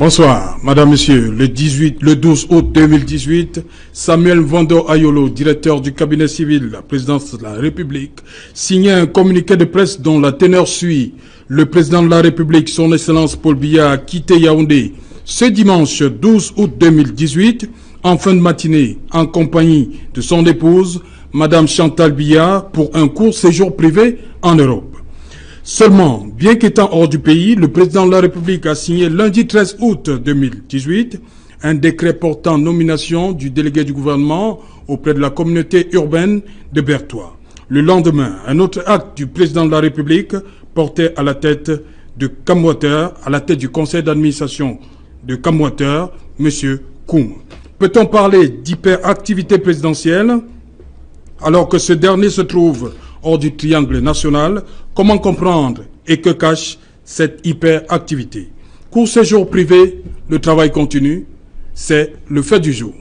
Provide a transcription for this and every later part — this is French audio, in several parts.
Bonsoir, Madame, Monsieur. Le 12 août 2018, Samuel Vando Ayolo, directeur du cabinet civil de la présidence de la République, signait un communiqué de presse dont la teneur suit. Le président de la République, son Excellence Paul Biya, a quitté Yaoundé ce dimanche 12 août 2018, en fin de matinée, en compagnie de son épouse, Madame Chantal Biya, pour un court séjour privé en Europe. Seulement, bien qu'étant hors du pays, le président de la République a signé lundi 13 août 2018 un décret portant nomination du délégué du gouvernement auprès de la communauté urbaine de Bertoua. Le lendemain, un autre acte du président de la République portait à la tête de Camwater, à la tête du conseil d'administration de Camwater, M. Koum. Peut-on parler d'hyperactivité présidentielle alors que ce dernier se trouve hors du triangle national? Comment comprendre et que cache cette hyperactivité? Court séjour privé, le travail continue, c'est le fait du jour.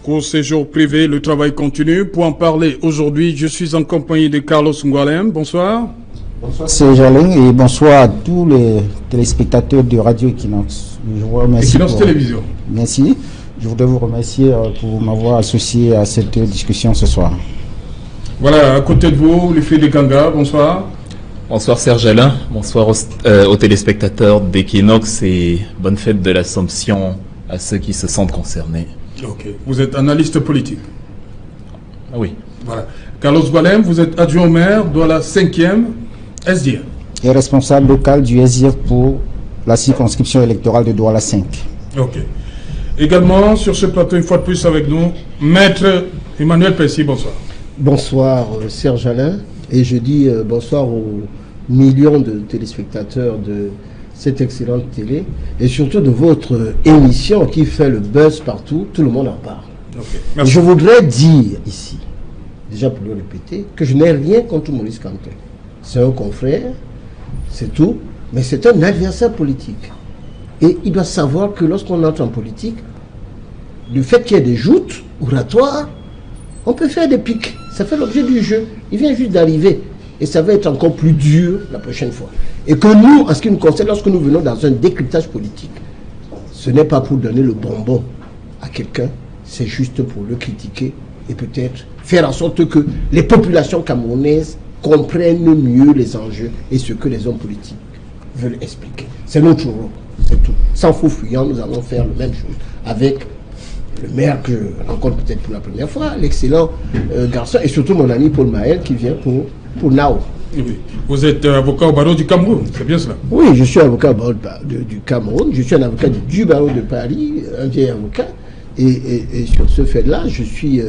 Court séjour privé, le travail continue. Pour en parler aujourd'hui, je suis en compagnie de Carlos Ngualem. Bonsoir. Bonsoir Serge Alain et bonsoir à tous les téléspectateurs de Radio Equinox. Je vous remercie. Equinox Télévision. Merci. Je voudrais vous remercier pour m'avoir associé à cette discussion ce soir. Voilà, à côté de vous, les filles de Ganga. Bonsoir. Bonsoir Serge Alain. Bonsoir aux téléspectateurs d'Equinox et bonne fête de l'Assomption à ceux qui se sentent concernés. Ok. Vous êtes analyste politique. Ah oui. Voilà. Carlos Ngualem, vous êtes adjoint au maire de la 5e SDF. Et responsable local du SDF pour la circonscription électorale de Douala 5. Ok. Également, sur ce plateau, une fois de plus avec nous, Maître Emmanuel Pessi, bonsoir. Bonsoir Serge Alain, et je dis bonsoir aux millions de téléspectateurs de cette excellente télé, et surtout de votre émission qui fait le buzz partout, tout le monde en parle. Okay. Je voudrais dire ici, déjà pour le répéter, que je n'ai rien contre Maurice Kamto. C'est un confrère, c'est tout, mais c'est un adversaire politique. Et il doit savoir que lorsqu'on entre en politique, le fait qu'il y ait des joutes oratoires, on peut faire des pics. Ça fait l'objet du jeu. Il vient juste d'arriver. Et ça va être encore plus dur la prochaine fois. Et que nous, en ce qui nous concerne, lorsque nous venons dans un décryptage politique, ce n'est pas pour donner le bonbon à quelqu'un, c'est juste pour le critiquer et peut-être faire en sorte que les populations camerounaises comprennent mieux les enjeux et ce que les hommes politiques veulent expliquer. C'est notre rôle, c'est tout. Sans faux fuyant, nous allons faire la même chose avec le maire que je rencontre peut-être pour la première fois, l'excellent garçon, et surtout mon ami Paul Maël qui vient pour Nao. Oui. Vous êtes avocat au barreau du Cameroun, c'est bien cela? Oui, je suis avocat au barreau du Cameroun, je suis un avocat du barreau de Paris, un vieil avocat, et sur ce fait-là, je suis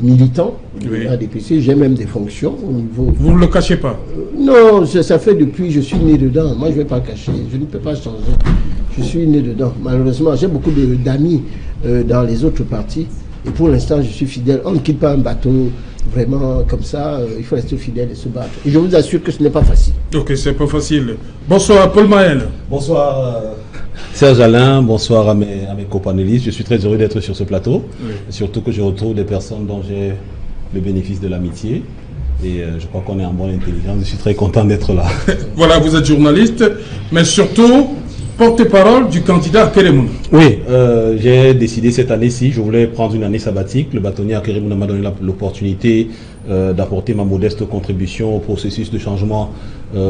militant de l'ADPC, j'ai même des fonctions au niveau... Vous ne le cachez pas? Non, ça fait depuis, je suis né dedans, moi je ne vais pas cacher, je ne peux pas changer, je suis né dedans. Malheureusement, j'ai beaucoup d'amis dans les autres partis, et pour l'instant je suis fidèle. On ne quitte pas un bateau vraiment comme ça, il faut rester fidèle et se battre. Et je vous assure que ce n'est pas facile. Ok, c'est pas facile. Bonsoir Paul Maël. Bonsoir Serge Alain, bonsoir à mes copanélistes. Je suis très heureux d'être sur ce plateau, surtout que je retrouve des personnes dont j'ai le bénéfice de l'amitié. Et je crois qu'on est en bonne intelligence. Je suis très content d'être là. Voilà, vous êtes journaliste, mais surtout porte-parole du candidat Akeremouna. Oui, j'ai décidé cette année-ci, je voulais prendre une année sabbatique. Le bâtonnier Akeremouna m'a donné l'opportunité d'apporter ma modeste contribution au processus de changement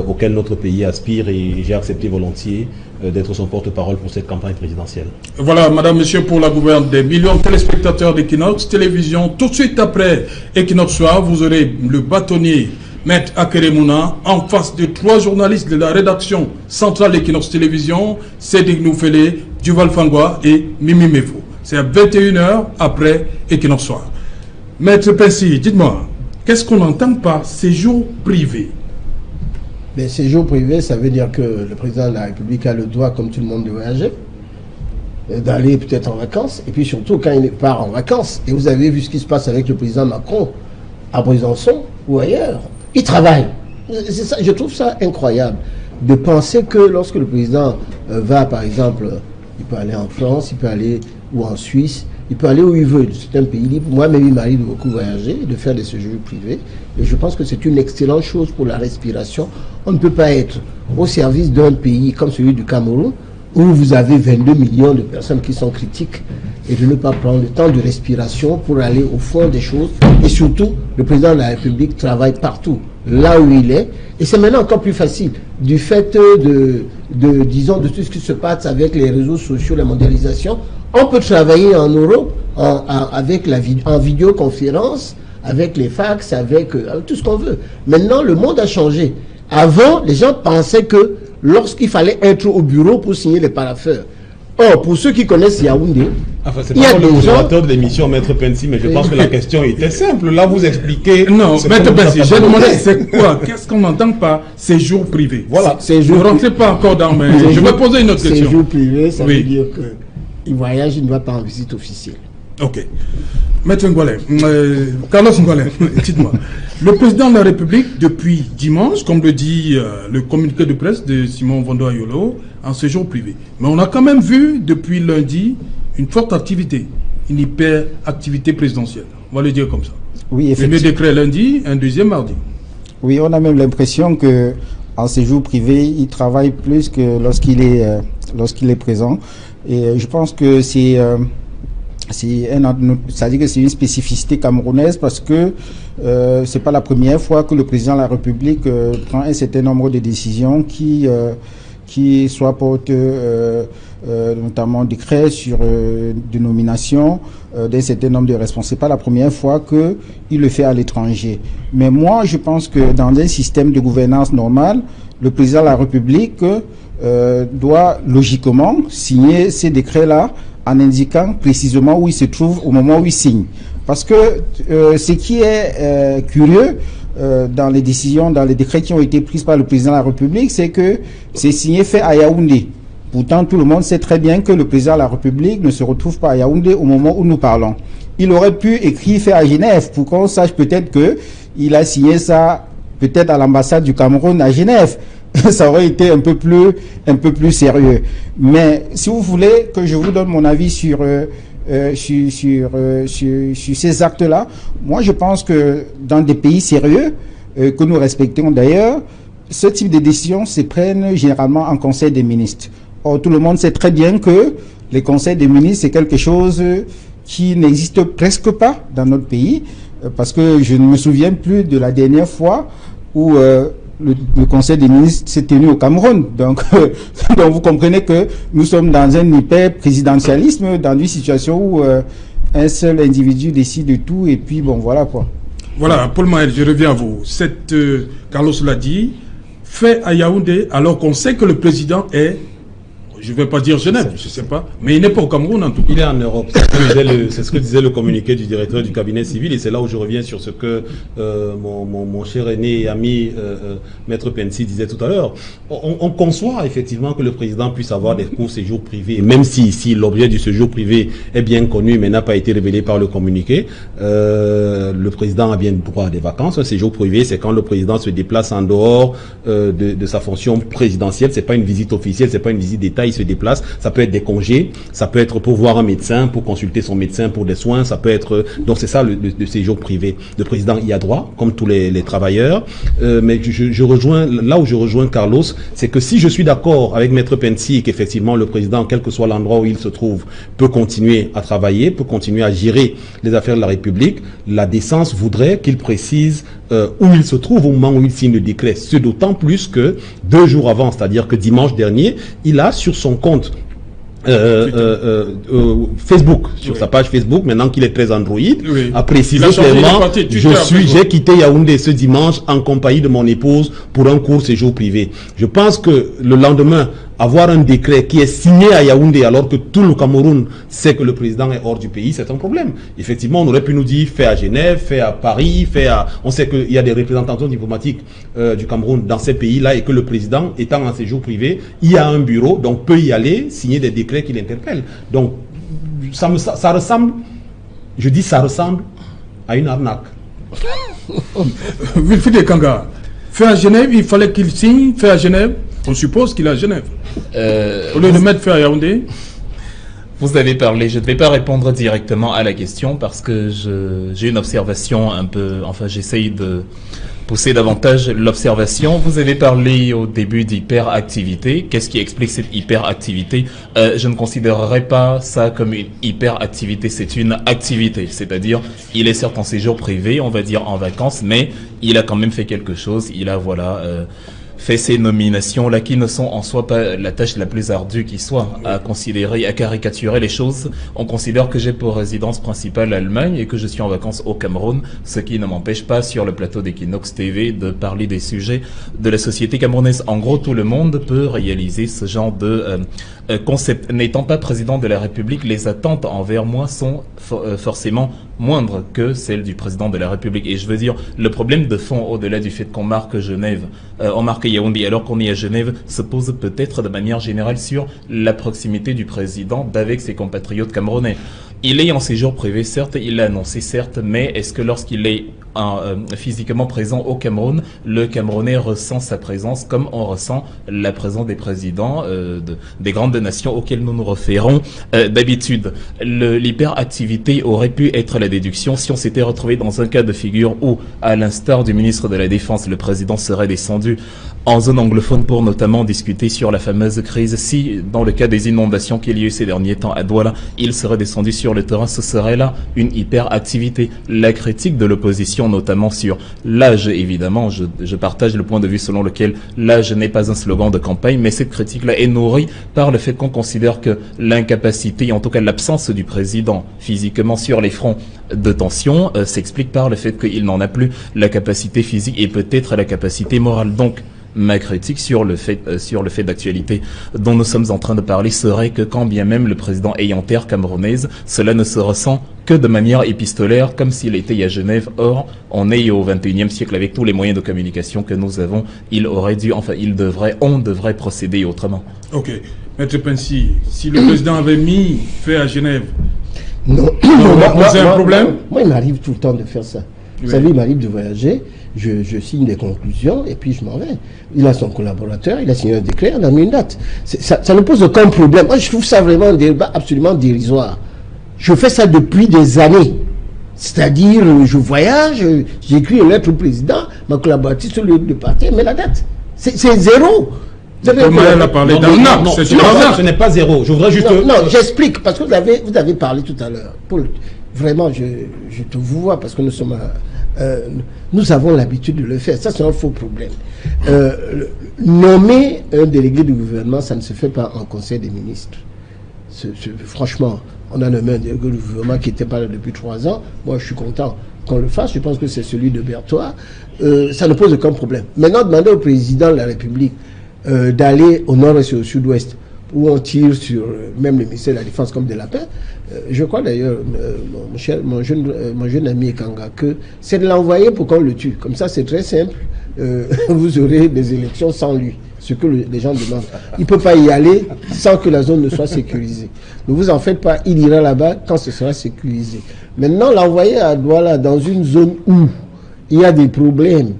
auquel notre pays aspire, et j'ai accepté volontiers d'être son porte-parole pour cette campagne présidentielle. Voilà, madame, monsieur, pour la gouverne des millions de téléspectateurs d'Equinox Télévision. Tout de suite après Equinox Soir, vous aurez le bâtonnier Maître Akeremouna en face de 3 journalistes de la rédaction centrale d'Equinox Télévision, Cédric Noufélé, Duval Fangwa et Mimi Mefo. C'est à 21h après Equinox Soir. Maître Pessi, dites-moi, qu'est-ce qu'on entend par séjour privé? Mais séjour privé, ça veut dire que le président de la République a le droit, comme tout le monde, de voyager, d'aller peut-être en vacances, et puis surtout quand il part en vacances. Et vous avez vu ce qui se passe avec le président Macron à Besançon ou ailleurs. Il travaille. Ça, je trouve ça incroyable. de penser que lorsque le président va, par exemple, il peut aller en France, il peut aller ou en Suisse, il peut aller où il veut. C'est un pays libre. Moi-même, il m'arrive de beaucoup voyager, de faire des séjours privés. Et je pense que c'est une excellente chose pour la respiration. On ne peut pas être au service d'un pays comme celui du Cameroun, où vous avez 22 millions de personnes qui sont critiques, et de ne pas prendre le temps de respiration pour aller au fond des choses. Et surtout, le président de la République travaille partout, là où il est. Et c'est maintenant encore plus facile, du fait disons, de tout ce qui se passe avec les réseaux sociaux, la mondialisation. On peut travailler en Europe en vidéoconférence, avec les fax, avec tout ce qu'on veut. Maintenant, le monde a changé. Avant, les gens pensaient que lorsqu'il fallait être au bureau pour signer les parapheurs. Or, pour ceux qui connaissent Yaoundé, enfin, c'est pas le modérateur de l'émission, Maître Pensi, mais je pense que la question était simple. Là, vous expliquez... Non, Maître Pensi, j'ai demandé c'est quoi? Qu'est-ce qu'on entend par séjour privé? Voilà. Ne rentrez pas encore dans mes... Je vais poser une autre question. Séjour privé, ça veut dire qu'il voyage, il ne va pas en visite officielle. Ok. Maître Ngoualé, Carlos Ngoualé, dites-moi. Le président de la République, depuis dimanche, comme le dit le communiqué de presse de Simon Vondo Ayolo, en séjour privé. Mais on a quand même vu, depuis lundi, une forte activité, une hyper-activité présidentielle. On va le dire comme ça. Oui, effectivement. Le décret lundi, un deuxième mardi. Oui, on a même l'impression que en séjour privé, il travaille plus que lorsqu'il est présent. Et je pense que c'est-à-dire que c'est une spécificité camerounaise parce que c'est pas la première fois que le président de la République prend un certain nombre de décisions qui soit portent notamment décret sur de nomination d'un certain nombre de responsables. C'est pas la première fois qu'il le fait à l'étranger. Mais moi, je pense que dans un système de gouvernance normal, le président de la République doit logiquement signer ces décrets-là en indiquant précisément où il se trouve au moment où il signe. Parce que ce qui est curieux dans les décisions, dans les décrets qui ont été pris par le président de la République, c'est que c'est signé fait à Yaoundé. Pourtant, tout le monde sait très bien que le président de la République ne se retrouve pas à Yaoundé au moment où nous parlons. Il aurait pu écrire fait à Genève pour qu'on sache peut-être qu'il a signé ça peut-être à l'ambassade du Cameroun à Genève. Ça aurait été un peu plus sérieux. Mais si vous voulez que je vous donne mon avis sur ces actes-là, moi je pense que dans des pays sérieux, que nous respectons d'ailleurs, ce type de décisions se prennent généralement en conseil des ministres. Or, tout le monde sait très bien que les conseils des ministres, c'est quelque chose qui n'existe presque pas dans notre pays, parce que je ne me souviens plus de la dernière fois où le Conseil des ministres s'est tenu au Cameroun. Donc vous comprenez que nous sommes dans un hyper-présidentialisme, dans une situation où un seul individu décide de tout, et puis bon, voilà quoi. Voilà, Paul Maël, je reviens à vous. Carlos l'a dit, fait à Yaoundé, alors qu'on sait que le président est... Je ne vais pas dire Genève, je ne sais pas, mais il n'est pas au Cameroun en tout cas. Il est en Europe, c'est ce que disait le communiqué du directeur du cabinet civil, et c'est là où je reviens sur ce que mon cher aîné et ami Maître Pensi disait tout à l'heure. On conçoit effectivement que le président puisse avoir des courts séjours privés, même si ici l'objet du séjour privé est bien connu mais n'a pas été révélé par le communiqué. Le président a bien droit à des vacances. Un séjour privé, c'est quand le président se déplace en dehors de sa fonction présidentielle. C'est pas une visite officielle, c'est pas une visite d'État. Il se déplace, ça peut être des congés, ça peut être pour voir un médecin, pour consulter son médecin pour des soins, ça peut être... Donc c'est ça le séjour privé. Le président y a droit, comme tous les travailleurs, mais je rejoins, là où je rejoins Carlos, c'est que si je suis d'accord avec Maître Pensi, qu'effectivement le président, quel que soit l'endroit où il se trouve, peut continuer à travailler, peut continuer à gérer les affaires de la République, la décence voudrait qu'il précise où il se trouve au moment où il signe le décret. C'est d'autant plus que 2 jours avant, c'est-à-dire que dimanche dernier, il a sur son compte Facebook, sur sa page Facebook, maintenant qu'il est très Android, a précisé clairement, j'ai quitté Yaoundé ce dimanche en compagnie de mon épouse pour un court séjour privé. Je pense que le lendemain, avoir un décret qui est signé à Yaoundé alors que tout le Cameroun sait que le président est hors du pays, c'est un problème. Effectivement, on aurait pu nous dire fait à Genève, fait à Paris, on sait qu'il y a des représentations diplomatiques du Cameroun dans ces pays-là et que le président, étant en séjour privé, il y a un bureau, donc peut y aller, signer des décrets qui l'interpellent. Donc, ça ressemble, je dis ça ressemble à une arnaque. Wilfried Ekanga, fait à Genève, il fallait qu'il signe, fait à Genève. On suppose qu'il est à Genève. Au lieu de mettre fin à Yaoundé. Vous avez parlé, je ne vais pas répondre directement à la question parce que j'ai une observation un peu, enfin j'essaye de pousser davantage l'observation. Vous avez parlé au début d'hyperactivité. Qu'est-ce qui explique cette hyperactivité? Je ne considérerais pas ça comme une hyperactivité, c'est une activité. C'est-à-dire, il est certes en séjour privé, on va dire en vacances, mais il a quand même fait quelque chose. Il a, fait ces nominations-là qui ne sont en soi pas la tâche la plus ardue qui soit à considérer, à caricaturer les choses. On considère que j'ai pour résidence principale l'Allemagne et que je suis en vacances au Cameroun, ce qui ne m'empêche pas sur le plateau d'Equinox TV de parler des sujets de la société camerounaise. En gros, tout le monde peut réaliser ce genre de concept. N'étant pas président de la République, les attentes envers moi sont forcément moindres que celles du président de la République. Et je veux dire, le problème de fond, au-delà du fait qu'on marque Genève, on marque Yaoundé alors qu'on est à Genève, se pose peut-être de manière générale sur la proximité du président d'avec ses compatriotes camerounais. Il est en séjour privé, certes, il l'a annoncé, certes, mais est-ce que lorsqu'il est physiquement présent au Cameroun, le Camerounais ressent sa présence comme on ressent la présence des présidents des grandes nations auxquelles nous nous référons d'habitude? L'hyperactivité aurait pu être la déduction si on s'était retrouvé dans un cas de figure où, à l'instar du ministre de la Défense, le président serait descendu en zone anglophone pour notamment discuter sur la fameuse crise. Si, dans le cas des inondations qu'il y a eu ces derniers temps à Douala, il serait descendu sur le terrain, ce serait là une hyperactivité. La critique de l'opposition, notamment sur l'âge, évidemment, je partage le point de vue selon lequel l'âge n'est pas un slogan de campagne, mais cette critique-là est nourrie par le fait qu'on considère que l'incapacité, en tout cas l'absence du président physiquement sur les fronts de tension, s'explique par le fait qu'il n'en a plus la capacité physique et peut-être la capacité morale. Donc, ma critique sur le fait d'actualité dont nous sommes en train de parler serait que quand bien même le président est en terre camerounaise, cela ne se ressent que de manière épistolaire, comme s'il était à Genève. Or, on est au XXIe siècle avec tous les moyens de communication que nous avons. On devrait procéder autrement. Ok. Maître Pensy, si le président avait mis fait à Genève, non, c'est un problème? Moi, il m'arrive tout le temps de faire ça. Vous savez, il m'arrive de voyager, je signe des conclusions et puis je m'en vais. Il a son collaborateur, il a signé un décret, on a mis une date. Ça ne pose aucun problème. Moi, je trouve ça vraiment un débat absolument dérisoire. Je fais ça depuis des années. C'est-à-dire, je voyage, j'écris une lettre au président, ma collaboratrice sur le parti, mais la date, c'est zéro. Comment elle a parlé d'arnaque? Non, ce n'est pas zéro. Je voudrais juste... Non, j'explique, parce que vous avez parlé tout à l'heure. Paul, vraiment, je te vois, parce que nous avons l'habitude de le faire. Ça, c'est un faux problème. Nommer un délégué du gouvernement, ça ne se fait pas en conseil des ministres. Franchement, on a nommé un délégué du gouvernement qui n'était pas là depuis 3 ans. Moi, je suis content qu'on le fasse. Je pense que c'est celui de Berthois. Ça ne pose aucun problème. Maintenant, demander au président de la République d'aller au nord-est et au sud-ouest, où on tire sur même le ministère de la Défense comme des lapins. Je crois d'ailleurs, mon jeune ami Kanga, que c'est de l'envoyer pour qu'on le tue. Comme ça, c'est très simple. Vous aurez des élections sans lui, ce que les gens demandent. Il ne peut pas y aller sans que la zone ne soit sécurisée. Ne vous en faites pas, il ira là-bas quand ce sera sécurisé. Maintenant, l'envoyer à Douala dans une zone où il y a des problèmes.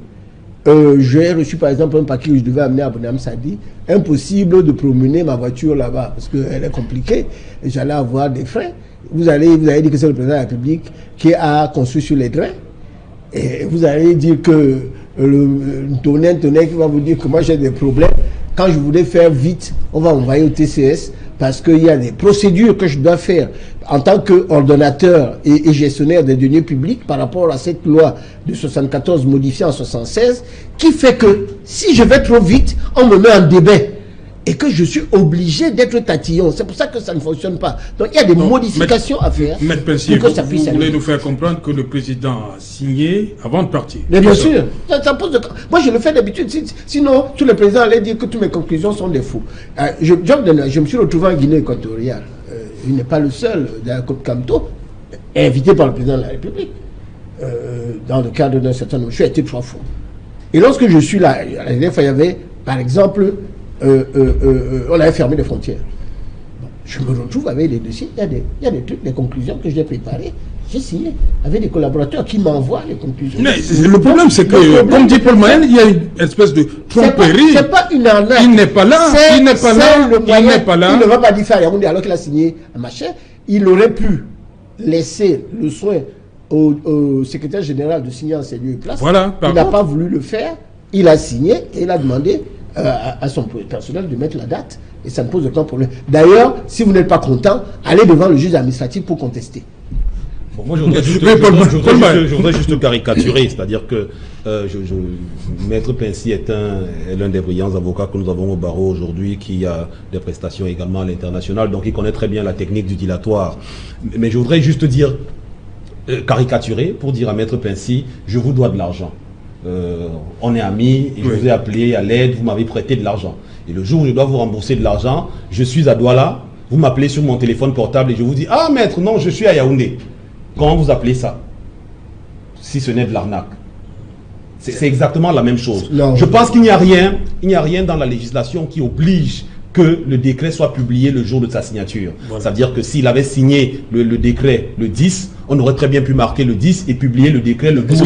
J'ai reçu par exemple un paquet que je devais amener à Bonham Sadi. Impossible de promener ma voiture là-bas parce qu'elle est compliquée et j'allais avoir des frais. Vous allez dire que c'est le président de la République qui a construit sur les drains et vous allez dire que le tonnerre qui va vous dire que moi j'ai des problèmes. Quand je voulais faire vite, on va m'envoyer au TCS parce qu'il y a des procédures que je dois faire en tant qu'ordonnateur et gestionnaire des deniers publics par rapport à cette loi de 74 modifiée en 76 qui fait que si je vais trop vite, on me met en débat et que je suis obligé d'être tatillon. C'est pour ça que ça ne fonctionne pas. Donc il y a des modifications à faire pour que ça puisse aller. Vous voulez nous faire comprendre que le président a signé avant de partir? Mais bien sûr. Ça pose moi je le fais d'habitude. Sinon, tous les présidents allaient dire que toutes mes conclusions sont des fous. Je me suis retrouvé en Guinée équatoriale. Il n'est pas le seul, Jacob Kamto, invité par le président de la République, dans le cadre d'un certain nombre. Je suis été 3 fois. Et lorsque je suis là, la dernière fois, il y avait, par exemple, on avait fermé les frontières. Bon, je me retrouve avec les dossiers, il y a des trucs, des conclusions que j'ai préparées. J'ai signé avec des collaborateurs qui m'envoient les conclusions. Mais le problème, c'est que, comme dit Paul Maël, il y a une espèce de tromperie. C'est pas une arnaque. Il n'est pas là. Il n'est pas là. Il n'est pas là. Il ne va pas dire faire Yaoundé alors qu'il a signé un machin. Il aurait pu laisser le soin au secrétaire général de signer en ses lieux et places. Voilà, il n'a pas voulu le faire. Il a signé et il a demandé à son personnel de mettre la date. Et ça ne pose aucun problème. D'ailleurs, si vous n'êtes pas content, allez devant le juge administratif pour contester. Bon, moi, je voudrais juste caricaturer, c'est-à-dire que Maître Pincy est l'un des brillants avocats que nous avons au barreau aujourd'hui, qui a des prestations également à l'international, donc il connaît très bien la technique du dilatoire. Mais je voudrais juste dire, caricaturer, pour dire à Maître Pincy, je vous dois de l'argent. On est amis, et je vous ai appelé à l'aide, vous m'avez prêté de l'argent. Et le jour où je dois vous rembourser de l'argent, je suis à Douala, vous m'appelez sur mon téléphone portable et je vous dis « Ah maître, non, je suis à Yaoundé ». Comment vous appelez ça? Si ce n'est de l'arnaque. C'est exactement la même chose. Non. Je pense qu'il n'y a rien dans la législation qui oblige que le décret soit publié le jour de sa signature. Voilà. Ça veut dire que s'il avait signé le décret le 10, on aurait très bien pu marquer le 10 et publier le décret le 12.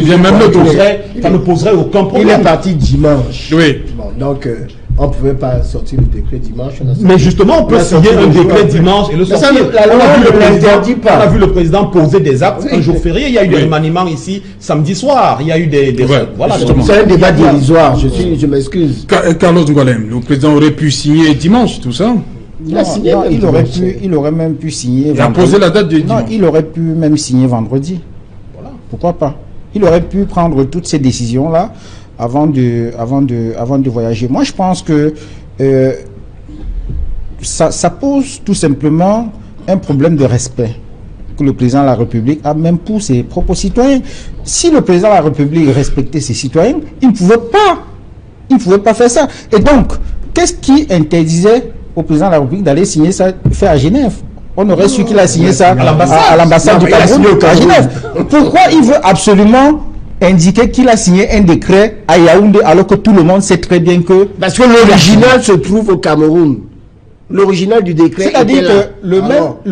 Ça ne poserait aucun problème. Il est parti dimanche. Oui. Bon, donc, on ne pouvait pas sortir le décret dimanche. Mais justement, on peut signer un décret dimanche et le sortir. La loi ne l'interdit pas. On a vu le président poser des actes un jour férié. Il y a eu des remaniements ici samedi soir. Il y a eu des voilà. C'est un débat dérisoire. Je m'excuse. Carlos Ngolem, le président aurait pu signer dimanche, tout ça. Il aurait même pu signer. Il a posé la date de dimanche. Non, il aurait pu même signer vendredi. Voilà. Pourquoi pas? Il aurait pu prendre toutes ces décisions-là avant de voyager. Moi, je pense que ça pose tout simplement un problème de respect que le président de la République a même pour ses propres citoyens. Si le président de la République respectait ses citoyens, il ne pouvait pas faire ça. Et donc, qu'est-ce qui interdisait au président de la République d'aller signer ça, faire à Genève? On aurait su qu'il a signé ça à l'ambassade du Cameroun à Genève. Pourquoi il veut absolument indiquer qu'il a signé un décret à Yaoundé alors que tout le monde sait très bien que... Parce que l'original se trouve au Cameroun. L'original du décret. C'est-à-dire que le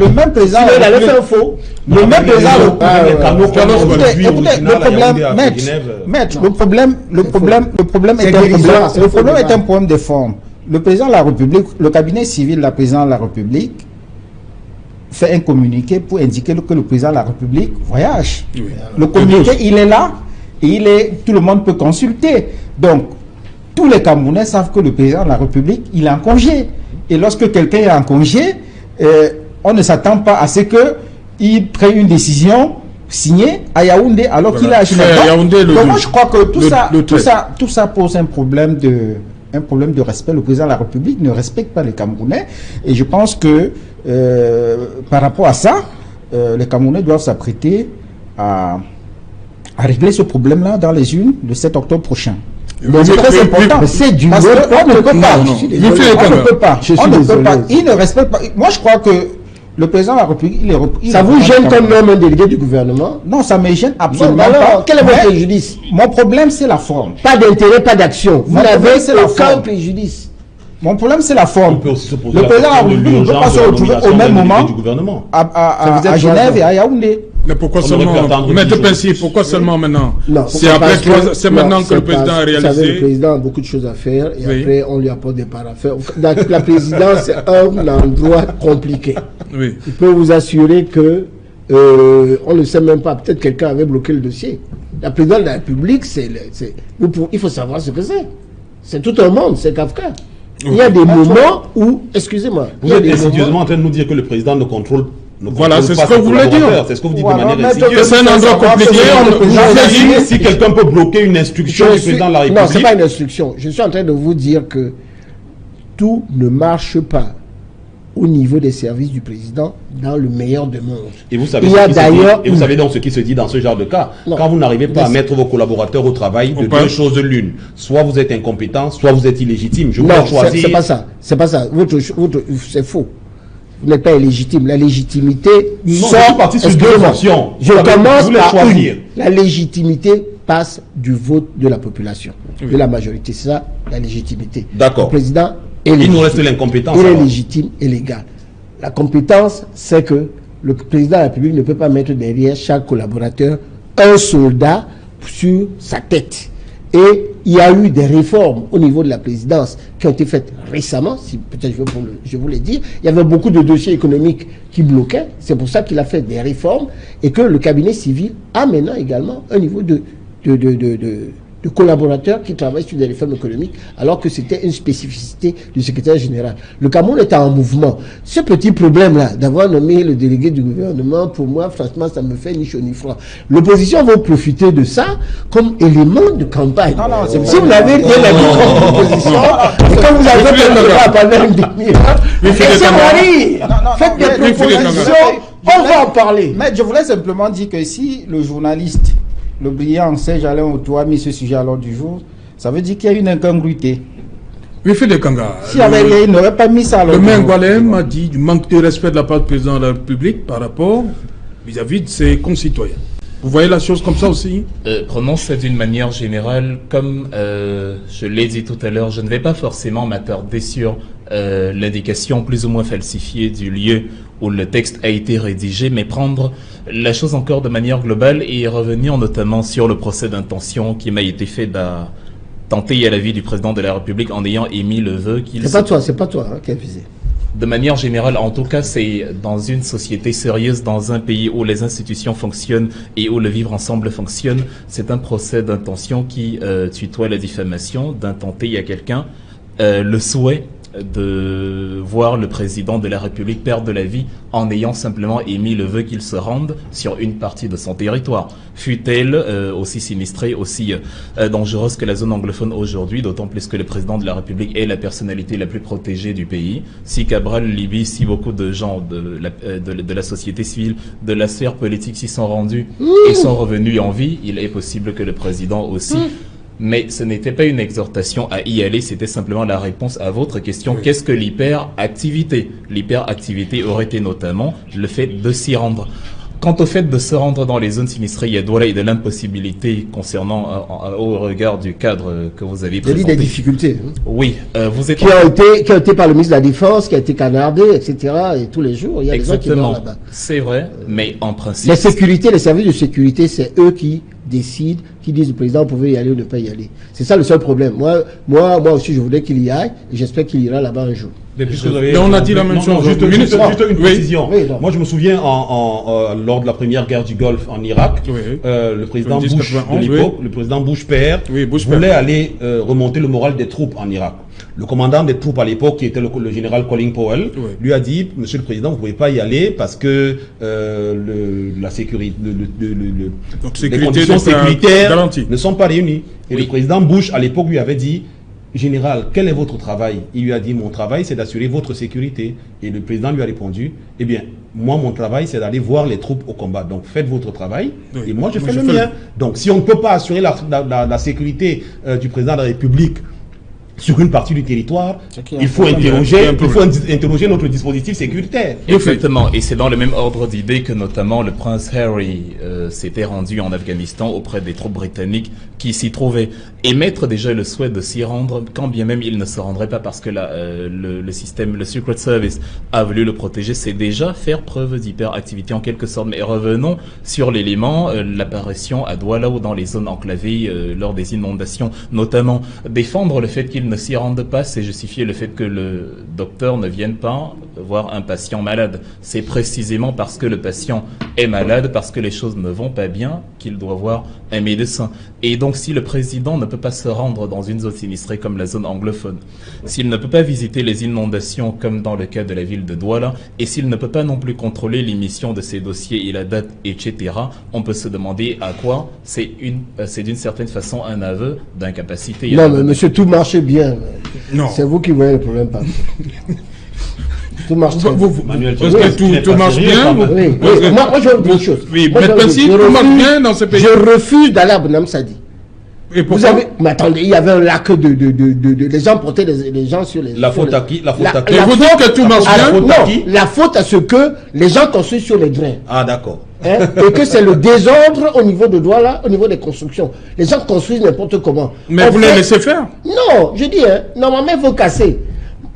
même président... Il allait faire faux. Le même président... Écoutez, le problème est un problème de forme. Le président de la République, le cabinet civil de la présidente de la République fait un communiqué pour indiquer que le président de la République voyage. Oui. Le communiqué, il est là et tout le monde peut consulter. Donc, tous les Camerounais savent que le président de la République, il est en congé. Et lorsque quelqu'un est en congé, on ne s'attend pas à ce qu'il prenne une décision signée à Yaoundé alors qu'il est à Genève. Donc, moi, je crois que tout ça pose un problème de respect. Le président de la République ne respecte pas les Camerounais. Et je pense que par rapport à ça, les Camerounais doivent s'apprêter à régler ce problème-là dans les urnes le 7 octobre prochain. C'est très important. C'est du parce qu'on ne peut pas. On ne peut pas. Il ne respecte pas. Moi, je crois que le président de la République, ça vous gêne comme même un délégué du gouvernement? Non, ça me gêne absolument pas. Quel est votre préjudice? Mon problème, c'est la forme. Pas d'intérêt, pas d'action. Vous n'avez aucun préjudice. Mon problème, c'est la forme. Le président de la République ne peut pas se retrouver au même moment à Genève et à Yaoundé. Mais pourquoi seulement, Maître Pincy, pourquoi seulement maintenant? C'est maintenant que le président a réalisé. Vous savez, le président a beaucoup de choses à faire et après on lui apporte des paraffaires. La présidence, c'est un endroit compliqué. Oui. Je peux vous assurer que on ne sait même pas, peut-être quelqu'un avait bloqué le dossier. La présidence de la République, il faut savoir ce que c'est. C'est tout un monde, c'est Kafka. Il y a des moments où, excusez-moi, vous êtes insidieusement en train de nous dire que le président ne contrôle. Voilà, c'est ce que vous voulez dire. C'est ce que vous dites de manière insidieuse. C'est un endroit compliqué. Si quelqu'un peut bloquer une instruction du président de la République. Non, c'est pas une instruction. Je suis en train de vous dire que tout ne marche pas au niveau des services du président dans le meilleur des mondes. Et vous savez, vous savez donc ce qui se dit dans ce genre de cas. Non. Quand vous n'arrivez pas à mettre vos collaborateurs au travail, de deux choses l'une. Soit vous êtes incompétent, soit vous êtes illégitime. Je vous choisir. C'est pas ça. C'est pas ça. C'est faux. Vous n'êtes pas illégitime. La légitimité sort partie sur deux options. Je commence par une. La légitimité passe du vote de la population, de la majorité. C'est ça, la légitimité. D'accord. Le président il nous reste l'incompétence. Il est légitime et légal. La compétence, c'est que le président de la République ne peut pas mettre derrière chaque collaborateur un soldat sur sa tête. Et il y a eu des réformes au niveau de la présidence qui ont été faites récemment, si peut-être je vous l'ai dit. Il y avait beaucoup de dossiers économiques qui bloquaient. C'est pour ça qu'il a fait des réformes et que le cabinet civil a maintenant également un niveau de collaborateurs qui travaillent sur des réformes économiques, alors que c'était une spécificité du secrétaire général. Le Cameroun est en mouvement. Ce petit problème-là, d'avoir nommé le délégué du gouvernement, pour moi, franchement, ça me fait ni chaud ni froid. L'opposition va profiter de ça comme élément de campagne. Si vous n'avez rien à dire comme opposition, et comme vous avez fait le débat pendant une demi-heure, faites des propositions, on va en parler. Mais je voulais simplement dire que si le journaliste, le brillant Serge Alain Auto a mis ce sujet à l'ordre du jour, ça veut dire qu'il y a une incongruité. S'il avait rien, il n'aurait pas mis ça à l'ordre du jour. Le maire Gualem a dit du manque de respect de la part du président de la République par rapport vis-à-vis de ses concitoyens. Vous voyez la chose comme ça aussi? Prenons ça d'une manière générale. Comme je l'ai dit tout à l'heure, je ne vais pas forcément m'attarder sur l'indication plus ou moins falsifiée du lieu où le texte a été rédigé, mais prendre la chose encore de manière globale et revenir notamment sur le procès d'intention qui m'a été fait tenter à la vie du président de la République en ayant émis le vœu qu'il... C'est pas toi qui a visé. De manière générale, en tout cas, c'est dans une société sérieuse, dans un pays où les institutions fonctionnent et où le vivre ensemble fonctionne, c'est un procès d'intention qui tutoie la diffamation, d'intenter à quelqu'un le souhait de voir le président de la République perdre la vie en ayant simplement émis le vœu qu'il se rende sur une partie de son territoire. Fut-elle aussi sinistrée, aussi dangereuse que la zone anglophone aujourd'hui, d'autant plus que le président de la République est la personnalité la plus protégée du pays. Si Cabral, Libye, si beaucoup de gens de la société civile, de la sphère politique s'y sont rendus et sont revenus en vie, il est possible que le président aussi... Mais ce n'était pas une exhortation à y aller, c'était simplement la réponse à votre question. Oui. Qu'est-ce que l'hyperactivité? L'hyperactivité aurait été notamment le fait de s'y rendre. Quant au fait de se rendre dans les zones sinistrées, il y a de l'impossibilité concernant, au regard du cadre que vous avez présenté. Il y a des difficultés. Oui. Vous êtes qui ont été par le ministre de la Défense, qui a été canardé, etc. Et tous les jours, il y a des gens qui meurent là-bas. C'est vrai, mais en principe... Les services de sécurité, c'est eux qui décident, qui disent au président, vous pouvez y aller ou ne pas y aller. C'est ça le seul problème. Moi aussi, je voulais qu'il y aille, et j'espère qu'il ira là-bas un jour. On a dit la même chose. Juste une précision. Moi, je me souviens lors de la première guerre du Golfe en Irak, le président Bush de l'époque, le président Bush père, voulait aller remonter le moral des troupes en Irak. Le commandant des troupes à l'époque, qui était le général Colin Powell, lui a dit, Monsieur le Président, vous ne pouvez pas y aller parce que la sécurité, les conditions sécuritaires ne sont pas réunies. Et le président Bush, à l'époque, lui avait dit, Général, quel est votre travail? Il lui a dit, mon travail, c'est d'assurer votre sécurité. Et le président lui a répondu, eh bien, moi, mon travail, c'est d'aller voir les troupes au combat. Donc, faites votre travail, et moi, je fais le mien. Donc, si on ne peut pas assurer la sécurité du président de la République sur une partie du territoire, il faut interroger notre dispositif sécuritaire. Exactement, et c'est dans le même ordre d'idée que notamment le prince Harry s'était rendu en Afghanistan auprès des troupes britanniques qui s'y trouvaient. Émettre déjà le souhait de s'y rendre, quand bien même il ne se rendrait pas parce que le système, le Secret Service a voulu le protéger, c'est déjà faire preuve d'hyperactivité en quelque sorte. Mais revenons sur l'élément, l'apparition à Douala ou dans les zones enclavées lors des inondations, notamment défendre le fait qu'il ne s'y rende pas, c'est justifier le fait que le docteur ne vienne pas voir un patient malade. C'est précisément parce que le patient est malade, parce que les choses ne vont pas bien, qu'il doit voir un médecin. Et donc, si le président ne peut pas se rendre dans une zone sinistrée comme la zone anglophone, s'il ne peut pas visiter les inondations comme dans le cas de la ville de Douala, et s'il ne peut pas non plus contrôler l'émission de ses dossiers et la date, etc., on peut se demander à quoi c'est d'une certaine façon un aveu d'incapacité. Non, mais monsieur, tout marchait bien. Non. C'est vous qui voyez le problème pas. Tout marche bien. Tout marche bien. Moi, je veux dire une chose. Oui, mais tout marche bien dans ce pays. Je refuse d'aller à Bonham Sadi. Et pourquoi? Mais attendez, il y avait un lac les gens portaient les gens sur les... La faute à qui? La faute à qui? Vous dites que tout marche bien? Non, la faute à ce que les gens construisent sur les drains. Ah, d'accord. Et que c'est le désordre au niveau de Douala, au niveau des constructions. Les gens construisent n'importe comment. Mais vous les laissez faire? Non, je dis, normalement, il faut casser.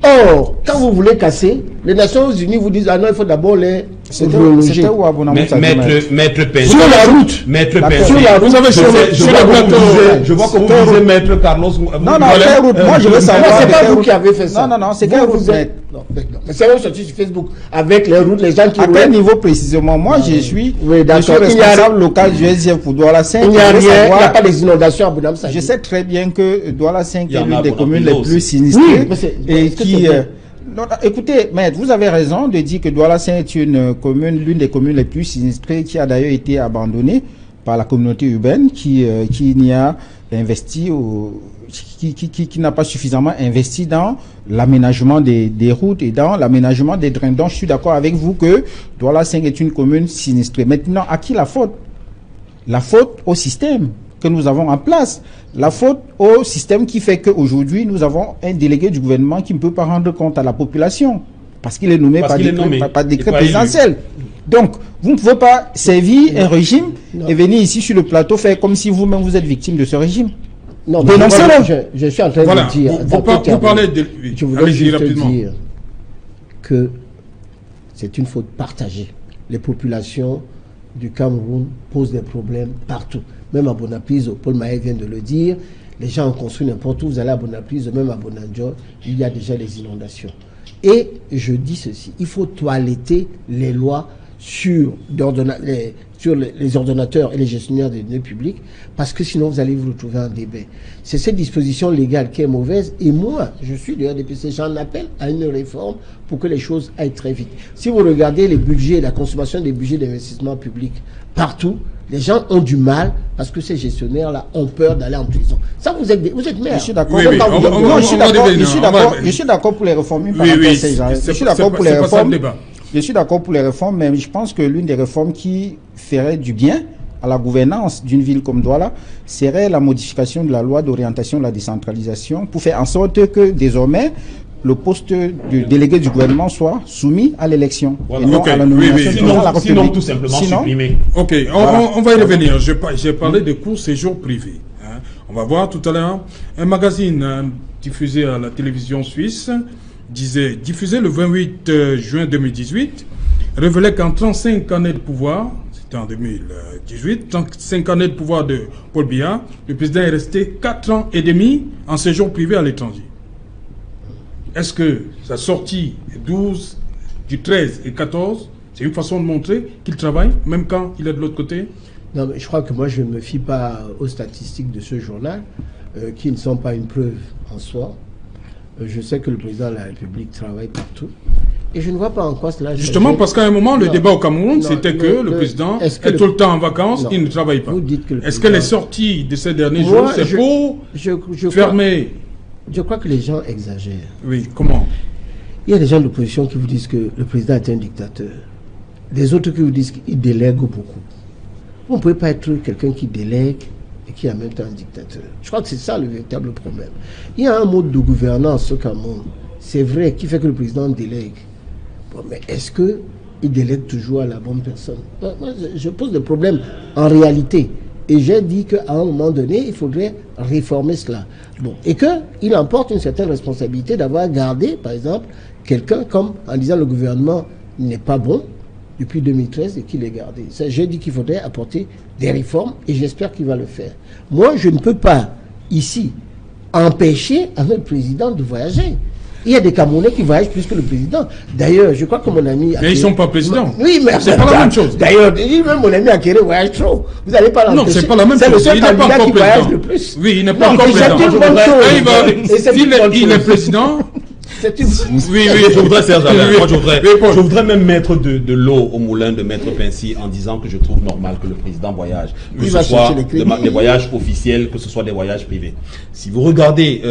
Or, quand vous voulez casser, les Nations Unies vous disent, ah non, il faut d'abord les reloger. C'était où Abonamou Maître Pensi. Sur la route. Maître D'accord. Pensi. Sur la route. Vous avez sur le plateau. Je vois comme vous disiez Maître Carlos. Non, quelle route? Moi, je veux savoir. Non, c'est pas quelle vous route. qui avez fait ça. Non, c'est quelle route? Non, mais c'est même sorti sur Facebook. Avec les routes, les gens qui À roulaient. quel niveau précisément? Moi, je suis d'accord. responsable local du SGF pour Douala 5. Il n'y a rien, il n'y a pas des inondations à Bonam Je sais très bien que Douala 5 Il y est en l'une a des à communes Bonapilo les plus aussi. sinistrées. Oui, mais c'est- Et est-ce que qui. c'est vrai? Non, écoutez, maître, vous avez raison de dire que Douala 5 est une commune, l'une des communes les plus sinistrées, qui a d'ailleurs été abandonnée par la communauté urbaine, qui n'y a investi, qui n'a pas suffisamment investi dans l'aménagement des routes et dans l'aménagement des drains. Donc, je suis d'accord avec vous que Douala 5 est une commune sinistrée. Maintenant, à qui la faute? La faute au système que nous avons en place. La faute au système qui fait qu'aujourd'hui, nous avons un délégué du gouvernement qui ne peut pas rendre compte à la population parce qu'il est nommé par décret présidentiel. Donc, vous ne pouvez pas servir un régime et venir ici sur le plateau faire comme si vous-même vous êtes victime de ce régime. Non, dénoncez-le. je suis en train Voilà, de dire. vous parlez de... Oui, Je voudrais allez-y juste rapidement. dire que c'est une faute partagée. Les populations du Cameroun posent des problèmes partout. Même à Bonapiso, Paul Maé vient de le dire, les gens ont construit n'importe où. Vous allez à Bonapiso, même à Bonanjo, il y a déjà des inondations. Et je dis ceci, il faut toiletter les lois sur les ordonnateurs et les gestionnaires des données publiques, parce que sinon vous allez vous retrouver en débat. C'est cette disposition légale qui est mauvaise, et moi, je suis de RDPC, j'en appelle à une réforme pour que les choses aillent très vite. Si vous regardez les budgets, la consommation des budgets d'investissement public partout, les gens ont du mal parce que ces gestionnaires-là ont peur d'aller en prison. Ça, vous êtes maire. Je suis d'accord. Oui, oui, Je suis d'accord pour les réformes. Je suis d'accord pour les réformes. Je suis d'accord pour les réformes, mais je pense que l'une des réformes qui ferait du bien à la gouvernance d'une ville comme Douala serait la modification de la loi d'orientation de la décentralisation pour faire en sorte que désormais le poste de délégué du gouvernement soit soumis à l'élection et non à la nomination du président de la République. Sinon, tout simplement supprimer. Ok, on va y revenir. J'ai parlé de cours séjour privé. Hein. On va voir tout à l'heure. Un magazine diffusé à la télévision suisse disait, diffusé le 28 juin 2018, révélait qu'en 35 années de pouvoir, c'était en 2018, 35 années de pouvoir de Paul Biya, le président est resté 4 ans et demi en séjour privé à l'étranger. Est-ce que sa sortie 12, du 13 et 14, c'est une façon de montrer qu'il travaille, même quand il est de l'autre côté? Non, mais je crois que moi, je ne me fie pas aux statistiques de ce journal, qui ne sont pas une preuve en soi. Je sais que le président de la République travaille partout. Et je ne vois pas en quoi cela... Justement, parce qu'à un moment, le débat au Cameroun, c'était que le président est tout le temps en vacances, il ne travaille pas. Est-ce que les sorties de ces derniers jours, c'est pour fermer... Je crois que les gens exagèrent. Oui, comment? Il y a des gens de l'opposition qui vous disent que le président est un dictateur. Des autres qui vous disent qu'il délègue beaucoup. Vous ne pouvez pas être quelqu'un qui délègue et qui est en même temps un dictateur. Je crois que c'est ça le véritable problème. Il y a un mode de gouvernance au Cameroun, c'est vrai, qui fait que le président délègue. Bon, mais est-ce qu'il délègue toujours à la bonne personne? Moi, je pose des problèmes en réalité. Et j'ai dit qu'à un moment donné, il faudrait réformer cela. Bon, et qu'il emporte une certaine responsabilité d'avoir gardé, par exemple, quelqu'un comme en disant le gouvernement n'est pas bon depuis 2013 et qu'il est gardé. J'ai dit qu'il faudrait apporter des réformes et j'espère qu'il va le faire. Moi, je ne peux pas, ici, empêcher un président de voyager. Il y a des Camerounais qui voyagent plus que le président. D'ailleurs, je crois que mon ami... Mais ils ne sont pas présidents. Oui, mais c'est pas la même chose. D'ailleurs, même mon ami Akere voyage trop. Vous n'allez pas l'empêcher. Non, c'est pas la même chose. C'est le seul candidat qui voyage le plus. Oui, il n'est pas encore président. C'est une bonne chose. Il est président... Oui, je voudrais, Serge Alain, moi je voudrais même mettre de l'eau au moulin de Maître Pensi en disant que je trouve normal que le président voyage, que ce soit des voyages officiels, que ce soit des voyages privés. Si vous regardez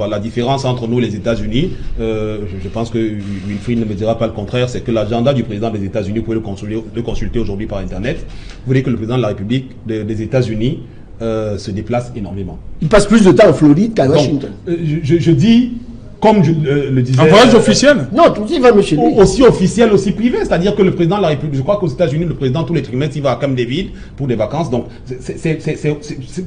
la différence entre nous et les États-Unis, je pense que Wilfried ne me dira pas le contraire, c'est que l'agenda du président des États-Unis, vous pouvez le consulter aujourd'hui par Internet. Vous voyez que le président de la République des États-Unis se déplace énormément. Il passe plus de temps en Floride qu'à Washington. Je dis comme je le disais... Un voyage officiel? Non, tout il va chez lui. Aussi officiel, aussi privé. C'est-à-dire que le président de la République, je crois qu'aux États-Unis, le président, tous les trimestres, il va à Camp David pour des vacances. Donc,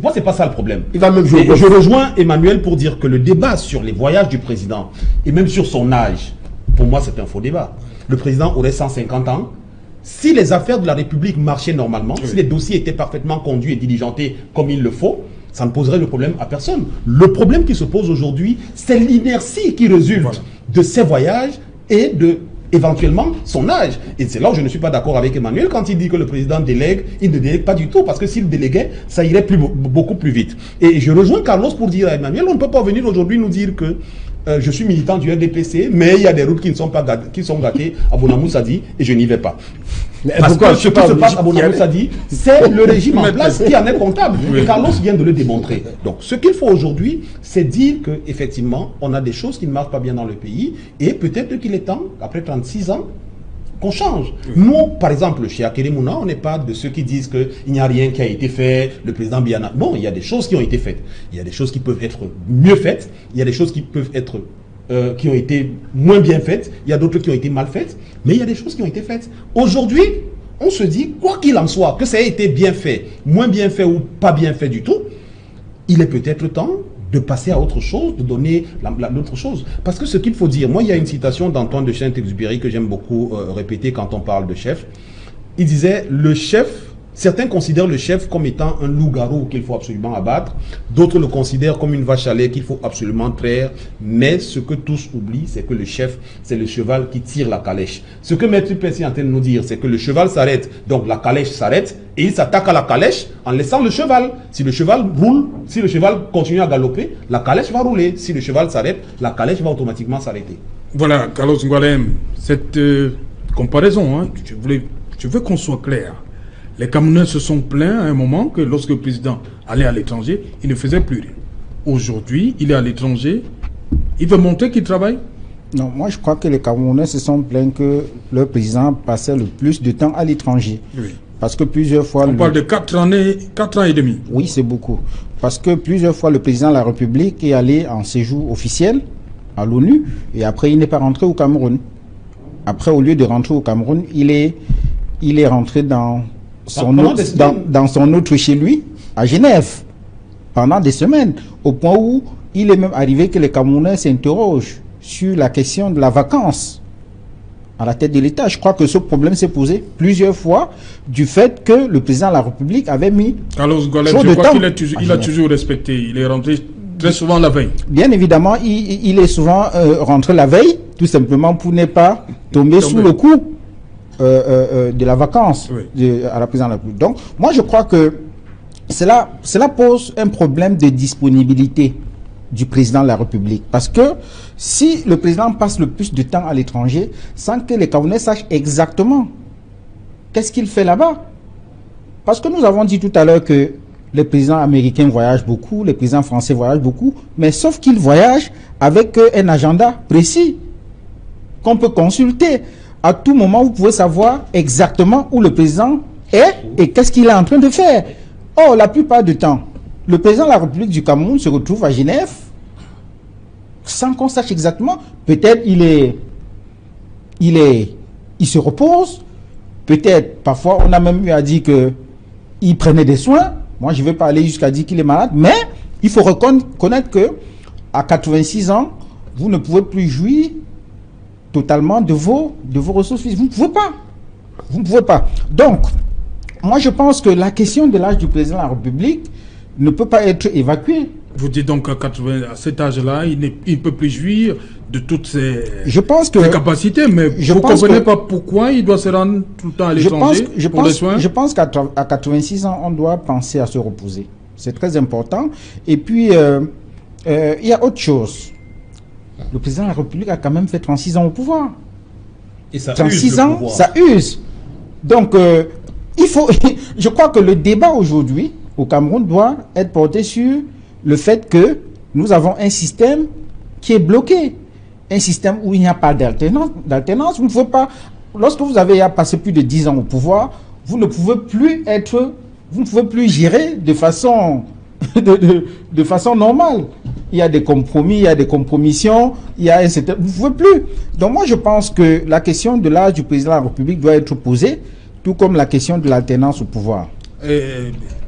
moi, c'est pas ça le problème. Il va même jouer. Et je rejoins Emmanuel pour dire que le débat sur les voyages du président, et même sur son âge, pour moi, c'est un faux débat. Le président aurait 150 ans. Si les affaires de la République marchaient normalement, si les dossiers étaient parfaitement conduits et diligentés comme il le faut, ça ne poserait le problème à personne. Le problème qui se pose aujourd'hui, c'est l'inertie qui résulte de ces voyages et de, éventuellement, son âge. Et c'est là où je ne suis pas d'accord avec Emmanuel quand il dit que le président délègue. Il ne délègue pas du tout, parce que s'il déléguait, ça irait beaucoup plus vite. Et je rejoins Carlos pour dire à Emmanuel, on ne peut pas venir aujourd'hui nous dire que je suis militant du RDPC, mais il y a des routes qui ne sont pas gâtées, qui sont gâtées à Bonamoussadi et je n'y vais pas. Parce que ce qui se passe à Bonamoussadi, c'est le régime en place qui en est comptable. Et Carlos vient de le démontrer. Donc, ce qu'il faut aujourd'hui, c'est dire qu'effectivement, on a des choses qui ne marchent pas bien dans le pays et peut-être qu'il est temps, après 36 ans, qu'on change. Nous, par exemple, chez Akeremouna, on n'est pas de ceux qui disent qu'il n'y a rien qui a été fait, le président Biana. Bon, il y a des choses qui ont été faites. Il y a des choses qui peuvent être mieux faites. Il y a des choses qui peuvent être qui ont été moins bien faites. Il y a d'autres qui ont été mal faites. Mais il y a des choses qui ont été faites. Aujourd'hui, on se dit, quoi qu'il en soit, que ça ait été bien fait, moins bien fait ou pas bien fait du tout, il est peut-être temps de passer à autre chose, de donner l'autre chose. Parce que ce qu'il faut dire, moi il y a une citation d'Antoine de Saint-Exupéry que j'aime beaucoup répéter quand on parle de chef. Il disait, le chef, certains considèrent le chef comme étant un loup-garou qu'il faut absolument abattre, d'autres le considèrent comme une vache à lait qu'il faut absolument traire, mais ce que tous oublient, c'est que le chef, c'est le cheval qui tire la calèche. Ce que Maître Pessi est en train de nous dire, c'est que le cheval s'arrête, donc la calèche s'arrête, et il s'attaque à la calèche en laissant le cheval. Si le cheval roule, si le cheval continue à galoper, la calèche va rouler. Si le cheval s'arrête, la calèche va automatiquement s'arrêter. Voilà, Carlos Ngoualem, cette comparaison, hein, je veux qu'on soit clair. Les Camerounais se sont plaints à un moment que lorsque le président allait à l'étranger, il ne faisait plus rien. Aujourd'hui, il est à l'étranger, il veut montrer qu'il travaille. Non, moi je crois que les Camerounais se sont plaints que le président passait le plus de temps à l'étranger. Oui. Parce que plusieurs fois... On parle de 4 ans et demi. Oui, c'est beaucoup. Parce que plusieurs fois, le président de la République est allé en séjour officiel à l'ONU et après, il n'est pas rentré au Cameroun. Après, au lieu de rentrer au Cameroun, il est rentré dans son autre chez lui, à Genève, pendant des semaines, au point où il est même arrivé que les Camerounais s'interrogent sur la question de la vacance à la tête de l'État. Je crois que ce problème s'est posé plusieurs fois du fait que le président de la République avait mis Carlos Ngoualem, je crois qu'il a toujours respecté. Il est rentré très souvent la veille. Bien évidemment, il est souvent rentré la veille, tout simplement pour ne pas tomber sous le coup de la vacance à la présidence de la République. Donc, moi je crois que cela pose un problème de disponibilité du président de la République. Parce que si le président passe le plus de temps à l'étranger sans que les Camerounais sachent exactement qu'est-ce qu'il fait là-bas. Parce que nous avons dit tout à l'heure que les présidents américains voyagent beaucoup, les présidents français voyagent beaucoup, mais sauf qu'ils voyagent avec un agenda précis qu'on peut consulter. À tout moment, vous pouvez savoir exactement où le président est et qu'est-ce qu'il est en train de faire. Or, la plupart du temps, le président de la République du Cameroun se retrouve à Genève sans qu'on sache exactement. Peut-être il se repose. Peut-être, parfois, on a même eu à dire qu'il prenait des soins. Moi, je ne vais pas aller jusqu'à dire qu'il est malade. Mais il faut reconnaître qu'à 86 ans, vous ne pouvez plus jouir totalement de vos ressources physiques. Vous ne pouvez pas. Vous ne pouvez pas. Donc, moi, je pense que la question de l'âge du président de la République ne peut pas être évacuée. Vous dites donc à cet âge-là, il ne peut plus jouir de toutes ses capacités, mais vous ne comprenez pas pourquoi il doit se rendre tout le temps à l'étranger pour les soins. Je pense qu'à 86 ans, on doit penser à se reposer. C'est très important. Et puis, il y a autre chose. Le président de la République a quand même fait 36 ans au pouvoir. Et ça 36 ans, ça use. Donc, je crois que le débat aujourd'hui au Cameroun doit être porté sur le fait que nous avons un système qui est bloqué. Un système où il n'y a pas d'alternance. Vous ne pouvez pas, lorsque vous avez passé plus de 10 ans au pouvoir, vous ne pouvez plus gérer de façon normale. il y a des compromis, il y a des compromissions, il y a un certain... Vous ne pouvez plus. Donc moi, je pense que la question de l'âge du président de la République doit être posée, tout comme la question de l'alternance au pouvoir.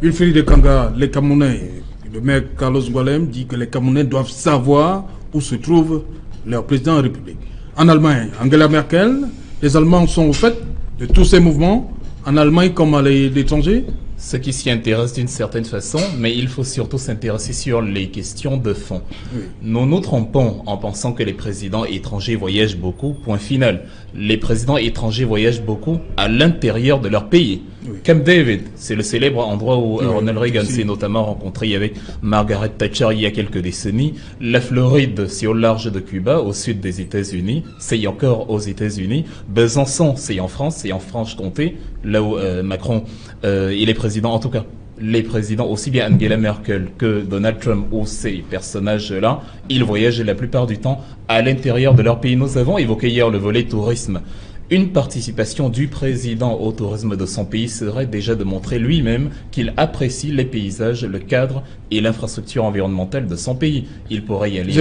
Wilfried de Kanga, les Camerounais, le maire Carlos Ngoualem dit que les Camerounais doivent savoir où se trouve leur président de la République. En Allemagne, Angela Merkel, les Allemands sont au fait de tous ces mouvements, en Allemagne comme à l'étranger. Ceux qui s'y intéressent d'une certaine façon, mais il faut surtout s'intéresser sur les questions de fond. Oui. Nous nous trompons en pensant que les présidents étrangers voyagent beaucoup, point final. Les présidents étrangers voyagent beaucoup à l'intérieur de leur pays. Oui. Camp David, c'est le célèbre endroit où Ronald Reagan s'est notamment rencontré avec Margaret Thatcher il y a quelques décennies. La Floride, c'est au large de Cuba, au sud des États-Unis. C'est encore aux États-Unis. Besançon, c'est en France, c'est en Franche-Comté, là où Macron, il est président, en tout cas. Les présidents, aussi bien Angela Merkel que Donald Trump ou ces personnages-là, ils voyagent la plupart du temps à l'intérieur de leur pays. Nous avons évoqué hier le volet tourisme. Une participation du président au tourisme de son pays serait déjà de montrer lui-même qu'il apprécie les paysages, le cadre et l'infrastructure environnementale de son pays. Il pourrait y aller. Vous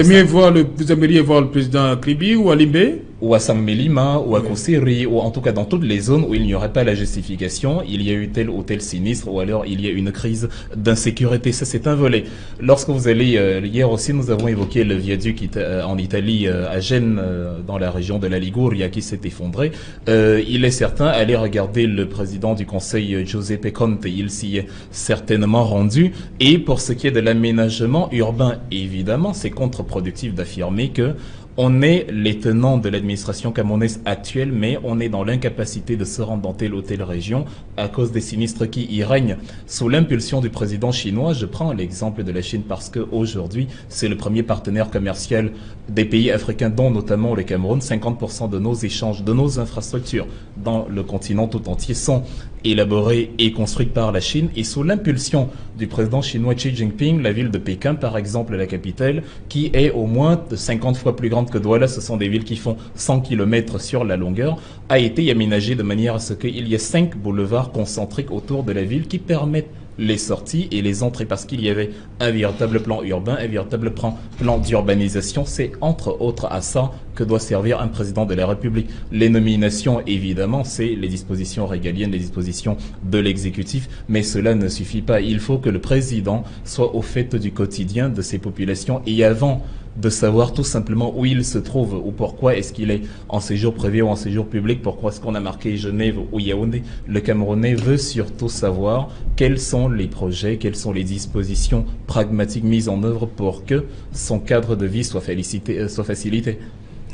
aimeriez voir le président à Kribi ou à Limbé? Ou à Saint-Mélima, ou à Koussiri, ou en tout cas dans toutes les zones où il n'y aurait pas la justification, il y a eu tel ou tel sinistre, ou alors il y a une crise d'insécurité. Ça, c'est un volet. Lorsque vous allez, hier aussi, nous avons évoqué le viaduc en Italie, à Gênes, dans la région de la Liguria, qui s'est effondré. Il est certain, allez regarder le président du conseil, Giuseppe Conte, il s'y est certainement rendu. Et pour ce qui est de l'aménagement urbain, évidemment, c'est contre-productif d'affirmer que on est les tenants de l'administration camerounaise actuelle, mais on est dans l'incapacité de se rendre dans telle ou telle région à cause des sinistres qui y règnent. Sous l'impulsion du président chinois, je prends l'exemple de la Chine parce qu'aujourd'hui, c'est le premier partenaire commercial des pays africains, dont notamment le Cameroun. 50% de nos échanges, de nos infrastructures dans le continent tout entier sont élaborées et construites par la Chine. Et sous l'impulsion du président chinois Xi Jinping, la ville de Pékin, par exemple, la capitale, qui est au moins de 50 fois plus grande que Douala, ce sont des villes qui font 100 km sur la longueur, a été aménagée de manière à ce qu'il y ait 5 boulevards concentriques autour de la ville qui permettent les sorties et les entrées, parce qu'il y avait un véritable plan urbain, un véritable plan d'urbanisation. C'est entre autres à ça que doit servir un président de la République. Les nominations, évidemment, c'est les dispositions régaliennes, les dispositions de l'exécutif, mais cela ne suffit pas. Il faut que le président soit au fait du quotidien de ces populations, et avant de savoir tout simplement où il se trouve ou pourquoi est-ce qu'il est en séjour privé ou en séjour public, pourquoi est-ce qu'on a marqué Genève ou Yaoundé. Le Camerounais veut surtout savoir quels sont les projets, quelles sont les dispositions pragmatiques mises en œuvre pour que son cadre de vie soit facilité.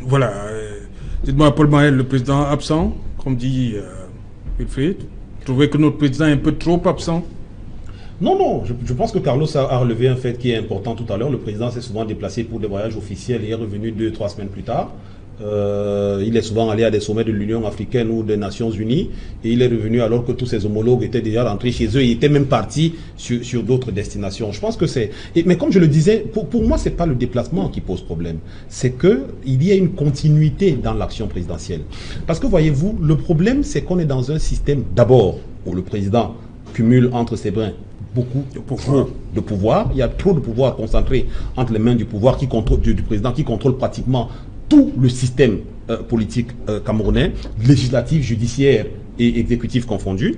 Voilà. Dites-moi, Paul Mahel, le président absent, comme dit Wilfried, vous trouvez que notre président est un peu trop absent? Non, je pense que Carlos a relevé un fait qui est important tout à l'heure. Le président s'est souvent déplacé pour des voyages officiels et est revenu 2-3 semaines plus tard. Il est souvent allé à des sommets de l'Union africaine ou des Nations Unies, et il est revenu alors que tous ses homologues étaient déjà rentrés chez eux. Il était même parti sur d'autres destinations. Je pense que c'est... Mais comme je le disais, pour moi, c'est pas le déplacement qui pose problème. C'est qu'il y a une continuité dans l'action présidentielle. Parce que voyez-vous, le problème, c'est qu'on est dans un système, d'abord, où le président cumule entre ses brins beaucoup de pouvoir. Il y a trop de pouvoir concentré entre les mains du pouvoir du président, qui contrôle pratiquement tout le système politique camerounais, législatif, judiciaire et exécutif confondu.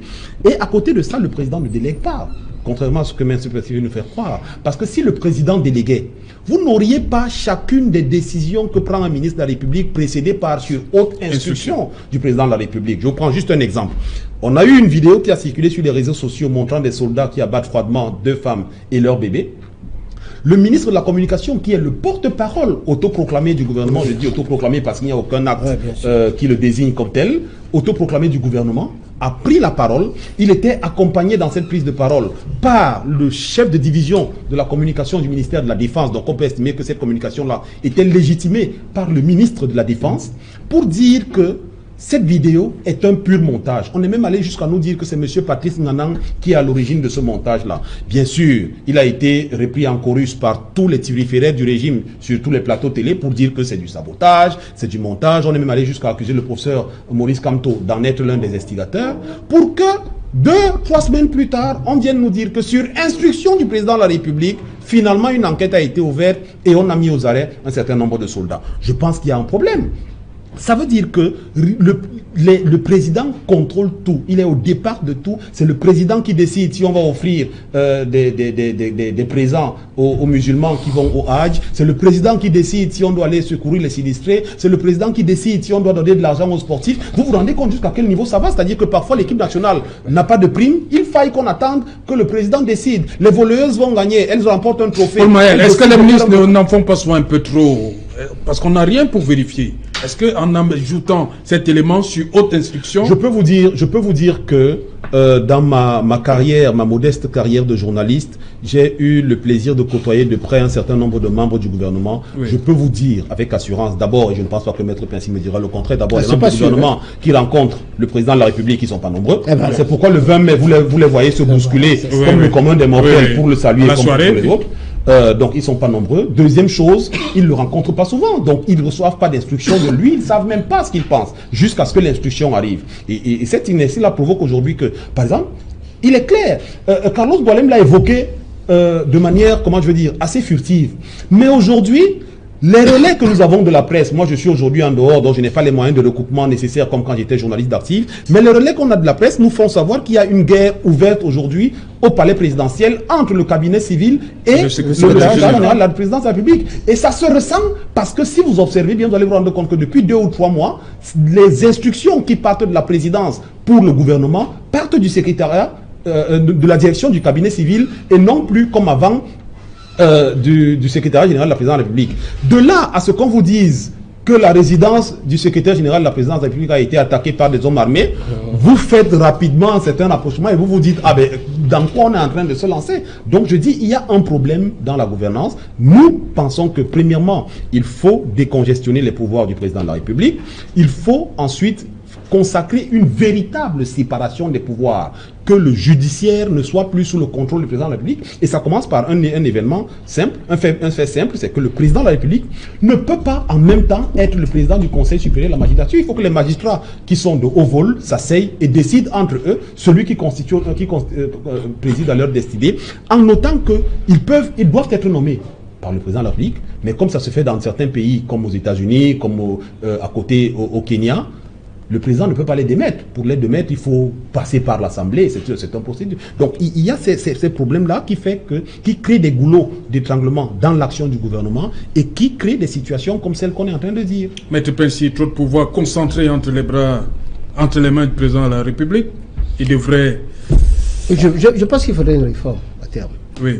Et à côté de ça, le président ne délègue pas, contrairement à ce que M. le Président veut nous faire croire. Parce que si le président déléguait, vous n'auriez pas chacune des décisions que prend un ministre de la République précédée par sur haute instruction du président de la République. Je vous prends juste un exemple. On a eu une vidéo qui a circulé sur les réseaux sociaux montrant des soldats qui abattent froidement 2 femmes et leur bébé. Le ministre de la Communication, qui est le porte-parole autoproclamé du gouvernement, je dis autoproclamé parce qu'il n'y a aucun acte qui le désigne comme tel, autoproclamé du gouvernement, a pris la parole. Il était accompagné dans cette prise de parole par le chef de division de la communication du ministère de la Défense. Donc on peut estimer que cette communication-là était légitimée par le ministre de la Défense, pour dire que cette vidéo est un pur montage. On est même allé jusqu'à nous dire que c'est M. Patrice Nganang qui est à l'origine de ce montage-là. Bien sûr, il a été repris en chorus par tous les turiféraires du régime sur tous les plateaux télé pour dire que c'est du sabotage, c'est du montage. On est même allé jusqu'à accuser le professeur Maurice Kamto d'en être l'un des instigateurs, pour que 2-3 semaines plus tard, on vient de nous dire que sur instruction du président de la République, finalement une enquête a été ouverte et on a mis aux arrêts un certain nombre de soldats. Je pense qu'il y a un problème. Ça veut dire que le président contrôle tout. Il est au départ de tout. C'est le président qui décide si on va offrir des présents aux musulmans qui vont au Hajj. C'est le président qui décide si on doit aller secourir les sinistrés. C'est le président qui décide si on doit donner de l'argent aux sportifs. Vous vous rendez compte jusqu'à quel niveau ça va? C'est-à-dire que parfois l'équipe nationale n'a pas de prime. Il faille qu'on attende que le président décide. Les voleuses vont gagner. Elles remportent un trophée. Paul Mayel, est-ce que les ministres n'en font pas souvent un peu trop? Parce qu'on n'a rien pour vérifier. Est-ce qu'en ajoutant cet élément sur haute instruction... Je peux vous dire que dans ma carrière, ma modeste carrière de journaliste, j'ai eu le plaisir de côtoyer de près un certain nombre de membres du gouvernement. Oui. Je peux vous dire avec assurance, d'abord, et je ne pense pas que Maître Pincy me dira le contraire, d'abord les membres du gouvernement qui rencontrent le président de la République, ils ne sont pas nombreux. C'est pourquoi le 20 mai, vous les voyez se bousculer comme le commun des mortels pour le saluer comme pour les autres. Donc ils ne sont pas nombreux. Deuxième chose, ils ne le rencontrent pas souvent. Donc ils ne reçoivent pas d'instruction de lui. Ils ne savent même pas ce qu'il pense jusqu'à ce que l'instruction arrive. Et cette inertie-là provoque aujourd'hui que, par exemple, il est clair, Carlos Boalem l'a évoqué de manière, comment je veux dire, assez furtive. Mais aujourd'hui, les relais que nous avons de la presse, moi je suis aujourd'hui en dehors, donc je n'ai pas les moyens de recoupement nécessaires comme quand j'étais journaliste d'active, mais les relais qu'on a de la presse nous font savoir qu'il y a une guerre ouverte aujourd'hui au palais présidentiel entre le cabinet civil et le secrétaire général de la présidence de la République. Et ça se ressent parce que si vous observez bien, vous allez vous rendre compte que depuis 2 ou 3 mois, les instructions qui partent de la présidence pour le gouvernement partent du secrétariat, de la direction du cabinet civil et non plus comme avant du secrétaire général de la présidence de la République. De là à ce qu'on vous dise que la résidence du secrétaire général de la présidence de la République a été attaquée par des hommes armés, vous faites rapidement un certain rapprochement et vous vous dites, ah ben, dans quoi on est en train de se lancer? Donc je dis, il y a un problème dans la gouvernance. Nous pensons que premièrement, il faut décongestionner les pouvoirs du président de la République. Il faut ensuite consacrer une véritable séparation des pouvoirs, que le judiciaire ne soit plus sous le contrôle du président de la République. Et ça commence par un événement simple, un fait simple, c'est que le président de la République ne peut pas en même temps être le président du Conseil supérieur de la magistrature. Il faut que les magistrats qui sont de haut vol s'asseyent et décident entre eux celui qui préside à leur destinée, en notant qu'ils doivent être nommés par le président de la République, mais comme ça se fait dans certains pays, comme aux États-Unis, comme à côté au Kenya, le président ne peut pas les démettre. Pour les démettre, il faut passer par l'Assemblée. C'est un procédure. Donc, il y a ces problèmes-là qui créent des goulots d'étranglement dans l'action du gouvernement et qui créent des situations comme celle qu'on est en train de dire. Maître Pincy, trop de pouvoir concentré entre les mains du président de la République. Il devrait... Je pense qu'il faudrait une réforme à terme. Oui.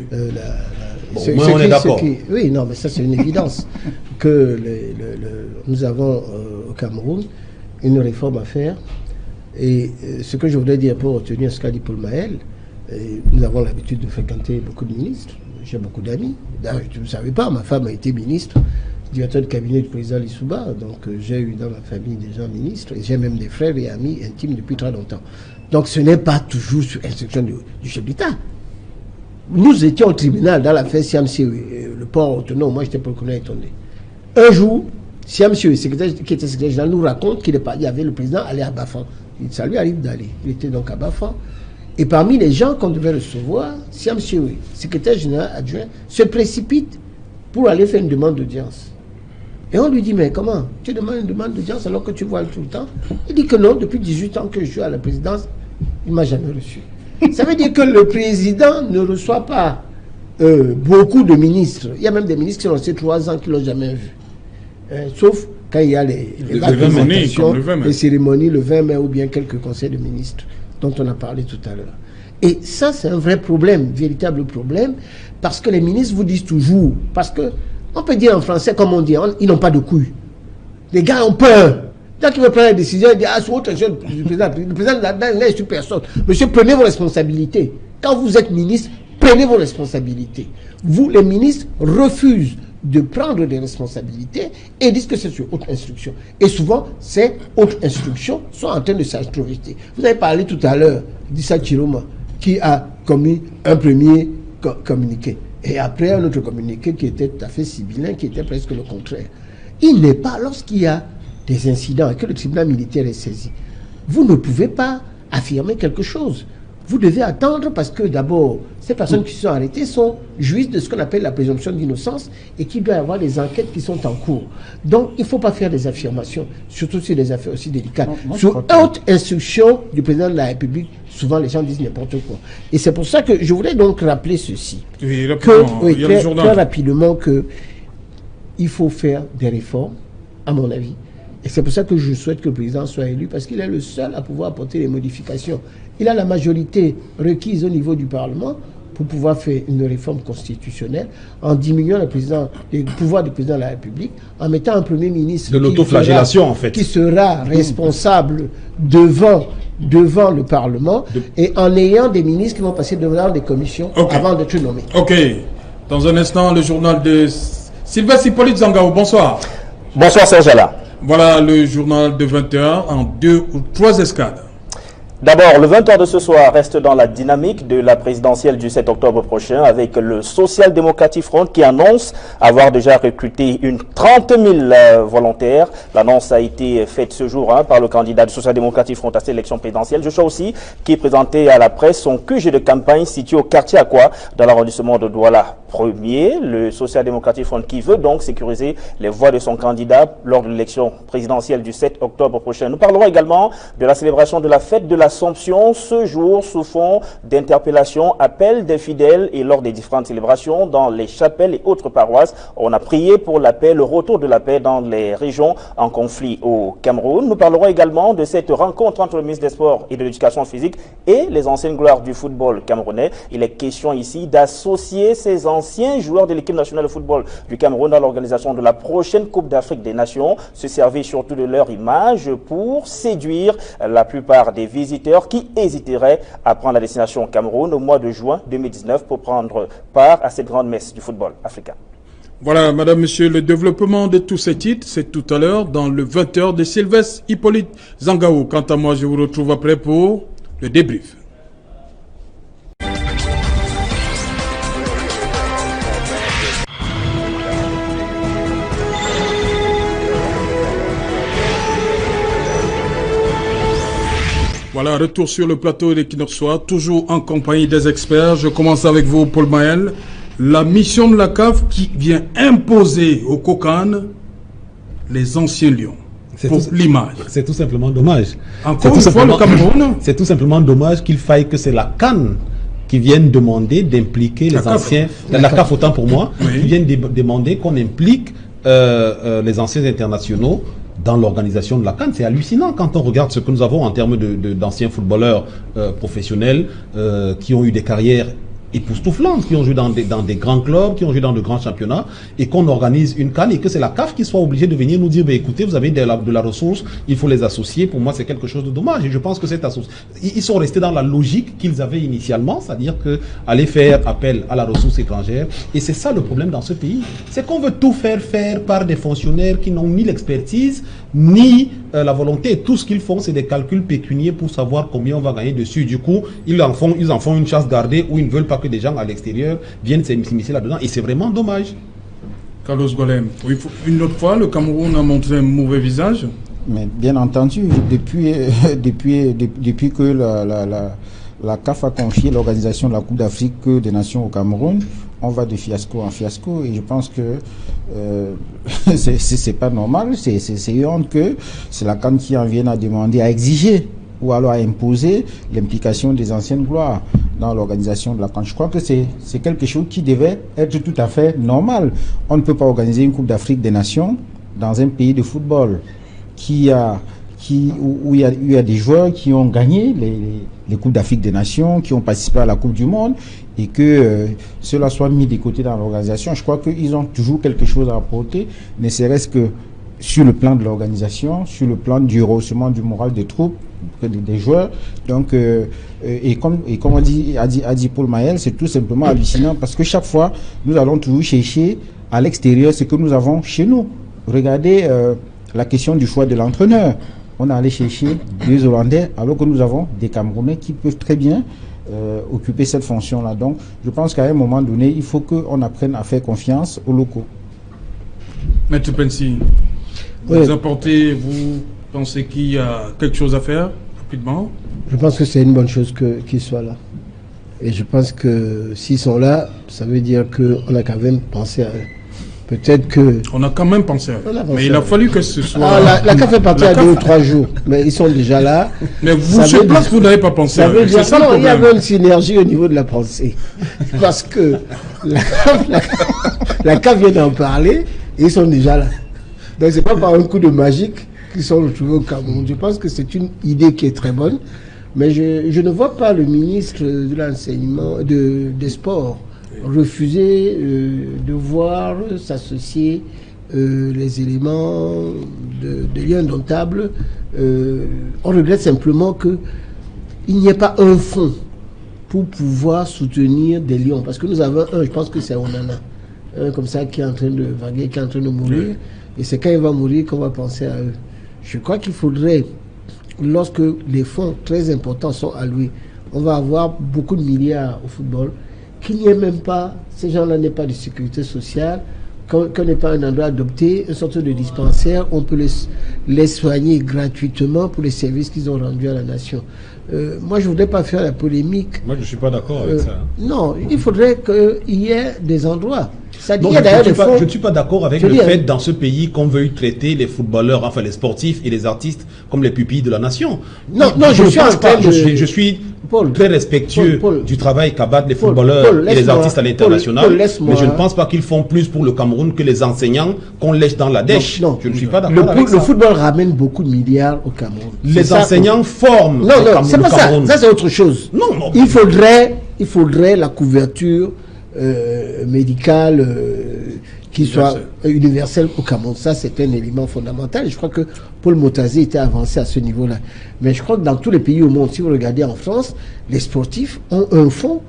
On est d'accord. Oui, non, mais ça c'est une évidence que nous avons au Cameroun une réforme à faire. Et ce que je voudrais dire pour retenir ce qu'a dit Paul Mayel, nous avons l'habitude de fréquenter beaucoup de ministres. J'ai beaucoup d'amis. Tu ne savais pas, ma femme a été ministre, directeur de cabinet du président Lissouba. Donc j'ai eu dans ma famille des gens ministres et j'ai même des frères et amis intimes depuis très longtemps. Donc ce n'est pas toujours sur instruction du chef d'État. Nous étions au tribunal dans l'affaire Siam Siwe, le port autonome. Moi j'étais procureur étonné. Un jour, Siam Siwe, qui était secrétaire général, nous raconte qu'il y avait le président allé à Bafan. Ça lui arrive d'aller. Il était donc à Bafan. Et parmi les gens qu'on devait recevoir, Siam Siwe, secrétaire général adjoint, se précipite pour aller faire une demande d'audience. Et on lui dit, mais comment? Tu demandes une demande d'audience alors que tu vois tout le temps? Il dit que non, depuis 18 ans que je suis à la présidence, il ne m'a jamais reçu. Ça veut dire que le président ne reçoit pas beaucoup de ministres. Il y a même des ministres qui ont resté 3 ans qui ne l'ont jamais vu. Sauf quand il y a les cérémonies, le 20 mai ou bien quelques conseils de ministres dont on a parlé tout à l'heure. Et ça, c'est un vrai problème, véritable problème, parce que les ministres vous disent toujours, parce que on peut dire en français, comme on dit, ils n'ont pas de couilles. Les gars ont peur. Quand il veut prendre une décision, il dit, ah, c'est autre chose du président. Le président n'est sur personne. Monsieur, prenez vos responsabilités. Quand vous êtes ministre, prenez vos responsabilités. Vous, les ministres, refusent de prendre des responsabilités et disent que c'est sur haute instruction. Et souvent, ces hautes instructions sont en train de s'introvertir. Vous avez parlé tout à l'heure d'Issa Chiroma, qui a commis un premier communiqué. Et après, un autre communiqué qui était tout à fait sibyllin, qui était presque le contraire. Il n'est pas, lorsqu'il y a des incidents et que le tribunal militaire est saisi, vous ne pouvez pas affirmer quelque chose. vous devez attendre parce que d'abord, ces personnes qui sont arrêtées sont jouissent de ce qu'on appelle la présomption d'innocence et qu'il doit y avoir des enquêtes qui sont en cours. Donc, il ne faut pas faire des affirmations, surtout sur des affaires aussi délicates. Sur haute instruction du président de la République, souvent les gens disent n'importe quoi. Et c'est pour ça que je voulais donc rappeler ceci. Oui, très rapidement il faut faire des réformes, à mon avis. Et c'est pour ça que je souhaite que le président soit élu, parce qu'il est le seul à pouvoir apporter les modifications. Il a la majorité requise au niveau du Parlement pour pouvoir faire une réforme constitutionnelle en diminuant le pouvoir du président de la République, en mettant un Premier ministre de l'autoflagellation, en fait, qui sera responsable devant le Parlement et en ayant des ministres qui vont passer devant des commissions avant d'être nommés. Ok. Dans un instant, le journal de Sylvestre Hippolyte Zangao. Bonsoir. Bonsoir Serge Ala. Voilà le journal de 20h en 2 ou 3 escales. D'abord, le 20h de ce soir reste dans la dynamique de la présidentielle du 7 octobre prochain avec le Social Democratic Front qui annonce avoir déjà recruté une 30 000 volontaires. L'annonce a été faite ce jour par le candidat du Social Democratic Front à cette élection présidentielle. Je crois aussi qui est présenté à la presse son QG de campagne situé au quartier Aqua dans l'arrondissement de Douala. Premier, le Social Democratic Front qui veut donc sécuriser les voix de son candidat lors de l'élection présidentielle du 7 octobre prochain. Nous parlerons également de la célébration de la fête de l'Assomption ce jour sous fond d'interpellation, appel des fidèles et lors des différentes célébrations dans les chapelles et autres paroisses. On a prié pour la paix, le retour de la paix dans les régions en conflit au Cameroun. Nous parlerons également de cette rencontre entre le ministre des Sports et de l'Éducation physique et les anciennes gloires du football camerounais. Il est question ici d'associer ces anciens joueurs de l'équipe nationale de football du Cameroun dans l'organisation de la prochaine Coupe d'Afrique des Nations, se servir surtout de leur image pour séduire la plupart des visiteurs qui hésiteraient à prendre la destination Cameroun au mois de juin 2019 pour prendre part à cette grande messe du football africain. Voilà, madame, monsieur, le développement de tous ces titres, c'est tout à l'heure dans le 20h de Sylvestre Hippolyte Zangao. Quant à moi, je vous retrouve après pour le débrief. Voilà, retour sur le plateau d'Equinox, toujours en compagnie des experts. Je commence avec vous, Paul Maël. La mission de la CAF qui vient imposer au COCAN les anciens lions. Pour l'image. C'est tout simplement dommage. Encore une fois, le Cameroun. C'est tout simplement dommage qu'il faille que c'est la CAN qui vienne demander d'impliquer les anciens. La CAF autant pour moi, qui viennent demander qu'on implique les anciens internationaux dans l'organisation de la CAN. C'est hallucinant quand on regarde ce que nous avons en termes d'anciens footballeurs professionnels qui ont eu des carrières époustouflantes, qui ont joué dans des grands clubs, qui ont joué dans de grands championnats, et qu'on organise une CAN et que c'est la CAF qui soit obligée de venir nous dire écoutez, vous avez de la ressource, il faut les associer. Pour moi, c'est quelque chose de dommage. Et je pense que ils sont restés dans la logique qu'ils avaient initialement, c'est-à-dire que aller faire appel à la ressource étrangère. Et c'est ça le problème dans ce pays. C'est qu'on veut tout faire par des fonctionnaires qui n'ont ni l'expertise, ni la volonté. Tout ce qu'ils font, c'est des calculs pécuniaires pour savoir combien on va gagner dessus. Du coup, ils en font une chasse gardée où ils ne veulent pas que des gens à l'extérieur viennent s'immiscer là-dedans. Et c'est vraiment dommage. Carlos Golem, une autre fois, le Cameroun a montré un mauvais visage. Mais bien entendu, depuis que la CAF a confié l'organisation de la Coupe d'Afrique des Nations au Cameroun, on va de fiasco en fiasco. Et je pense que c'est pas normal, c'est honte que c'est la CAN qui en vienne à demander, à exiger ou alors à imposer l'implication des anciennes gloires dans l'organisation de la CAN. Je crois que c'est quelque chose qui devait être tout à fait normal. On ne peut pas organiser une Coupe d'Afrique des Nations dans un pays de football où il y a des joueurs qui ont gagné les Coupes d'Afrique des Nations, qui ont participé à la Coupe du Monde, et que cela soit mis de côté dans l'organisation. Je crois qu'ils ont toujours quelque chose à apporter, ne serait-ce que sur le plan de l'organisation, sur le plan du rehaussement du moral des troupes, des joueurs. Donc, et comme a dit Paul Maël, c'est tout simplement hallucinant parce que chaque fois, nous allons toujours chercher à l'extérieur ce que nous avons chez nous. Regardez la question du choix de l'entraîneur. On a allé chercher 2 Hollandais alors que nous avons des Camerounais qui peuvent très bien occuper cette fonction-là. Donc, je pense qu'à un moment donné, il faut qu'on apprenne à faire confiance aux locaux. Maître Pensi, vous pensez qu'il y a quelque chose à faire rapidement? Je pense que c'est une bonne chose qu'ils soient là. Et je pense que s'ils sont là, ça veut dire qu'on a quand même pensé à eux. Peut-être que... On a quand même pensé à eux. Mais il a fallu que ce soit... Ah, la CAF est partie à 2 ou 3 jours. Mais ils sont déjà là. Mais vous, sur place, vous n'avez pas pensé à eux. C'est ça le problème. Il y avait une synergie au niveau de la pensée. Parce que la CAF vient d'en parler et ils sont déjà là. Donc c'est pas par un coup de magique qu'ils sont retrouvés au Cameroun. Je pense que c'est une idée qui est très bonne. Mais je ne vois pas le ministre de l'enseignement, des sports, refuser de voir s'associer les éléments de lien indomptable. On regrette simplement qu'il n'y ait pas un fonds pour pouvoir soutenir des lions. Parce que nous avons je pense que c'est Onana, comme ça, qui est en train de vaguer, qui est en train de mourir. Et c'est quand il va mourir qu'on va penser à eux. Je crois qu'il faudrait, lorsque les fonds très importants sont alloués, on va avoir beaucoup de milliards au football, qu'il n'y ait même pas, ces gens-là n'aient pas de sécurité sociale, qu'on n'ait pas un endroit adopté, une sorte de dispensaire, on peut les soigner gratuitement pour les services qu'ils ont rendus à la nation. Moi, je ne voudrais pas faire la polémique. Moi, je ne suis pas d'accord avec ça. Non, il faudrait qu'il y ait des endroits. Non, je ne suis pas d'accord avec le fait dans ce pays qu'on veuille traiter les footballeurs, enfin les sportifs et les artistes comme les pupilles de la nation. Non, je suis en train de... Je suis très respectueux du travail qu'abattent les footballeurs et les artistes à l'international, mais je ne pense pas qu'ils font plus pour le Cameroun que les enseignants qu'on lèche dans la dèche. Non, je ne suis pas d'accord avec ça. Le football ramène beaucoup de milliards au Cameroun. Les enseignants forment le Cameroun. Non, c'est pas ça. Ça, c'est autre chose. Non. Il faudrait la couverture médicale qui soit universelle au Cameroun. Ça, c'est un élément fondamental. Et je crois que Paul Motazé était avancé à ce niveau-là. Mais je crois que dans tous les pays au monde, si vous regardez en France, les sportifs ont un fonds.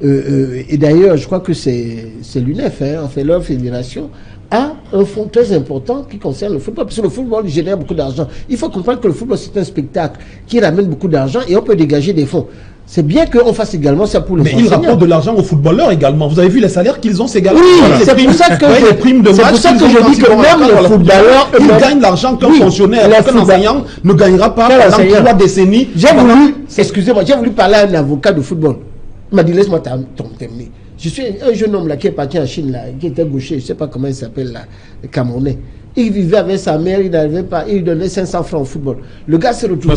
Et d'ailleurs, je crois que c'est l'UNEF, en fait, leur fédération, a un fonds très important qui concerne le football. Parce que le football génère beaucoup d'argent. Il faut comprendre que le football, c'est un spectacle qui ramène beaucoup d'argent et on peut dégager des fonds. C'est bien qu'on fasse également ça pour les enseignants. Mais ils rapportent de l'argent aux footballeurs également. Vous avez vu les salaires qu'ils ont, c'est également. Oui, c'est pour ça que je dis que même les footballeurs... Ils gagnent l'argent qu'un fonctionnaire, qu'un enseignant ne gagnera pas pendant 3 décennies. Excusez-moi, j'ai voulu parler à un avocat de football. Il m'a dit, laisse-moi terminer. Je suis un jeune homme là qui est parti en Chine, là, qui était gaucher, je ne sais pas comment il s'appelle là, le Camerounais. Il vivait avec sa mère, il n'arrivait pas, il donnait 500 francs au football. Le gars s'est retrouvé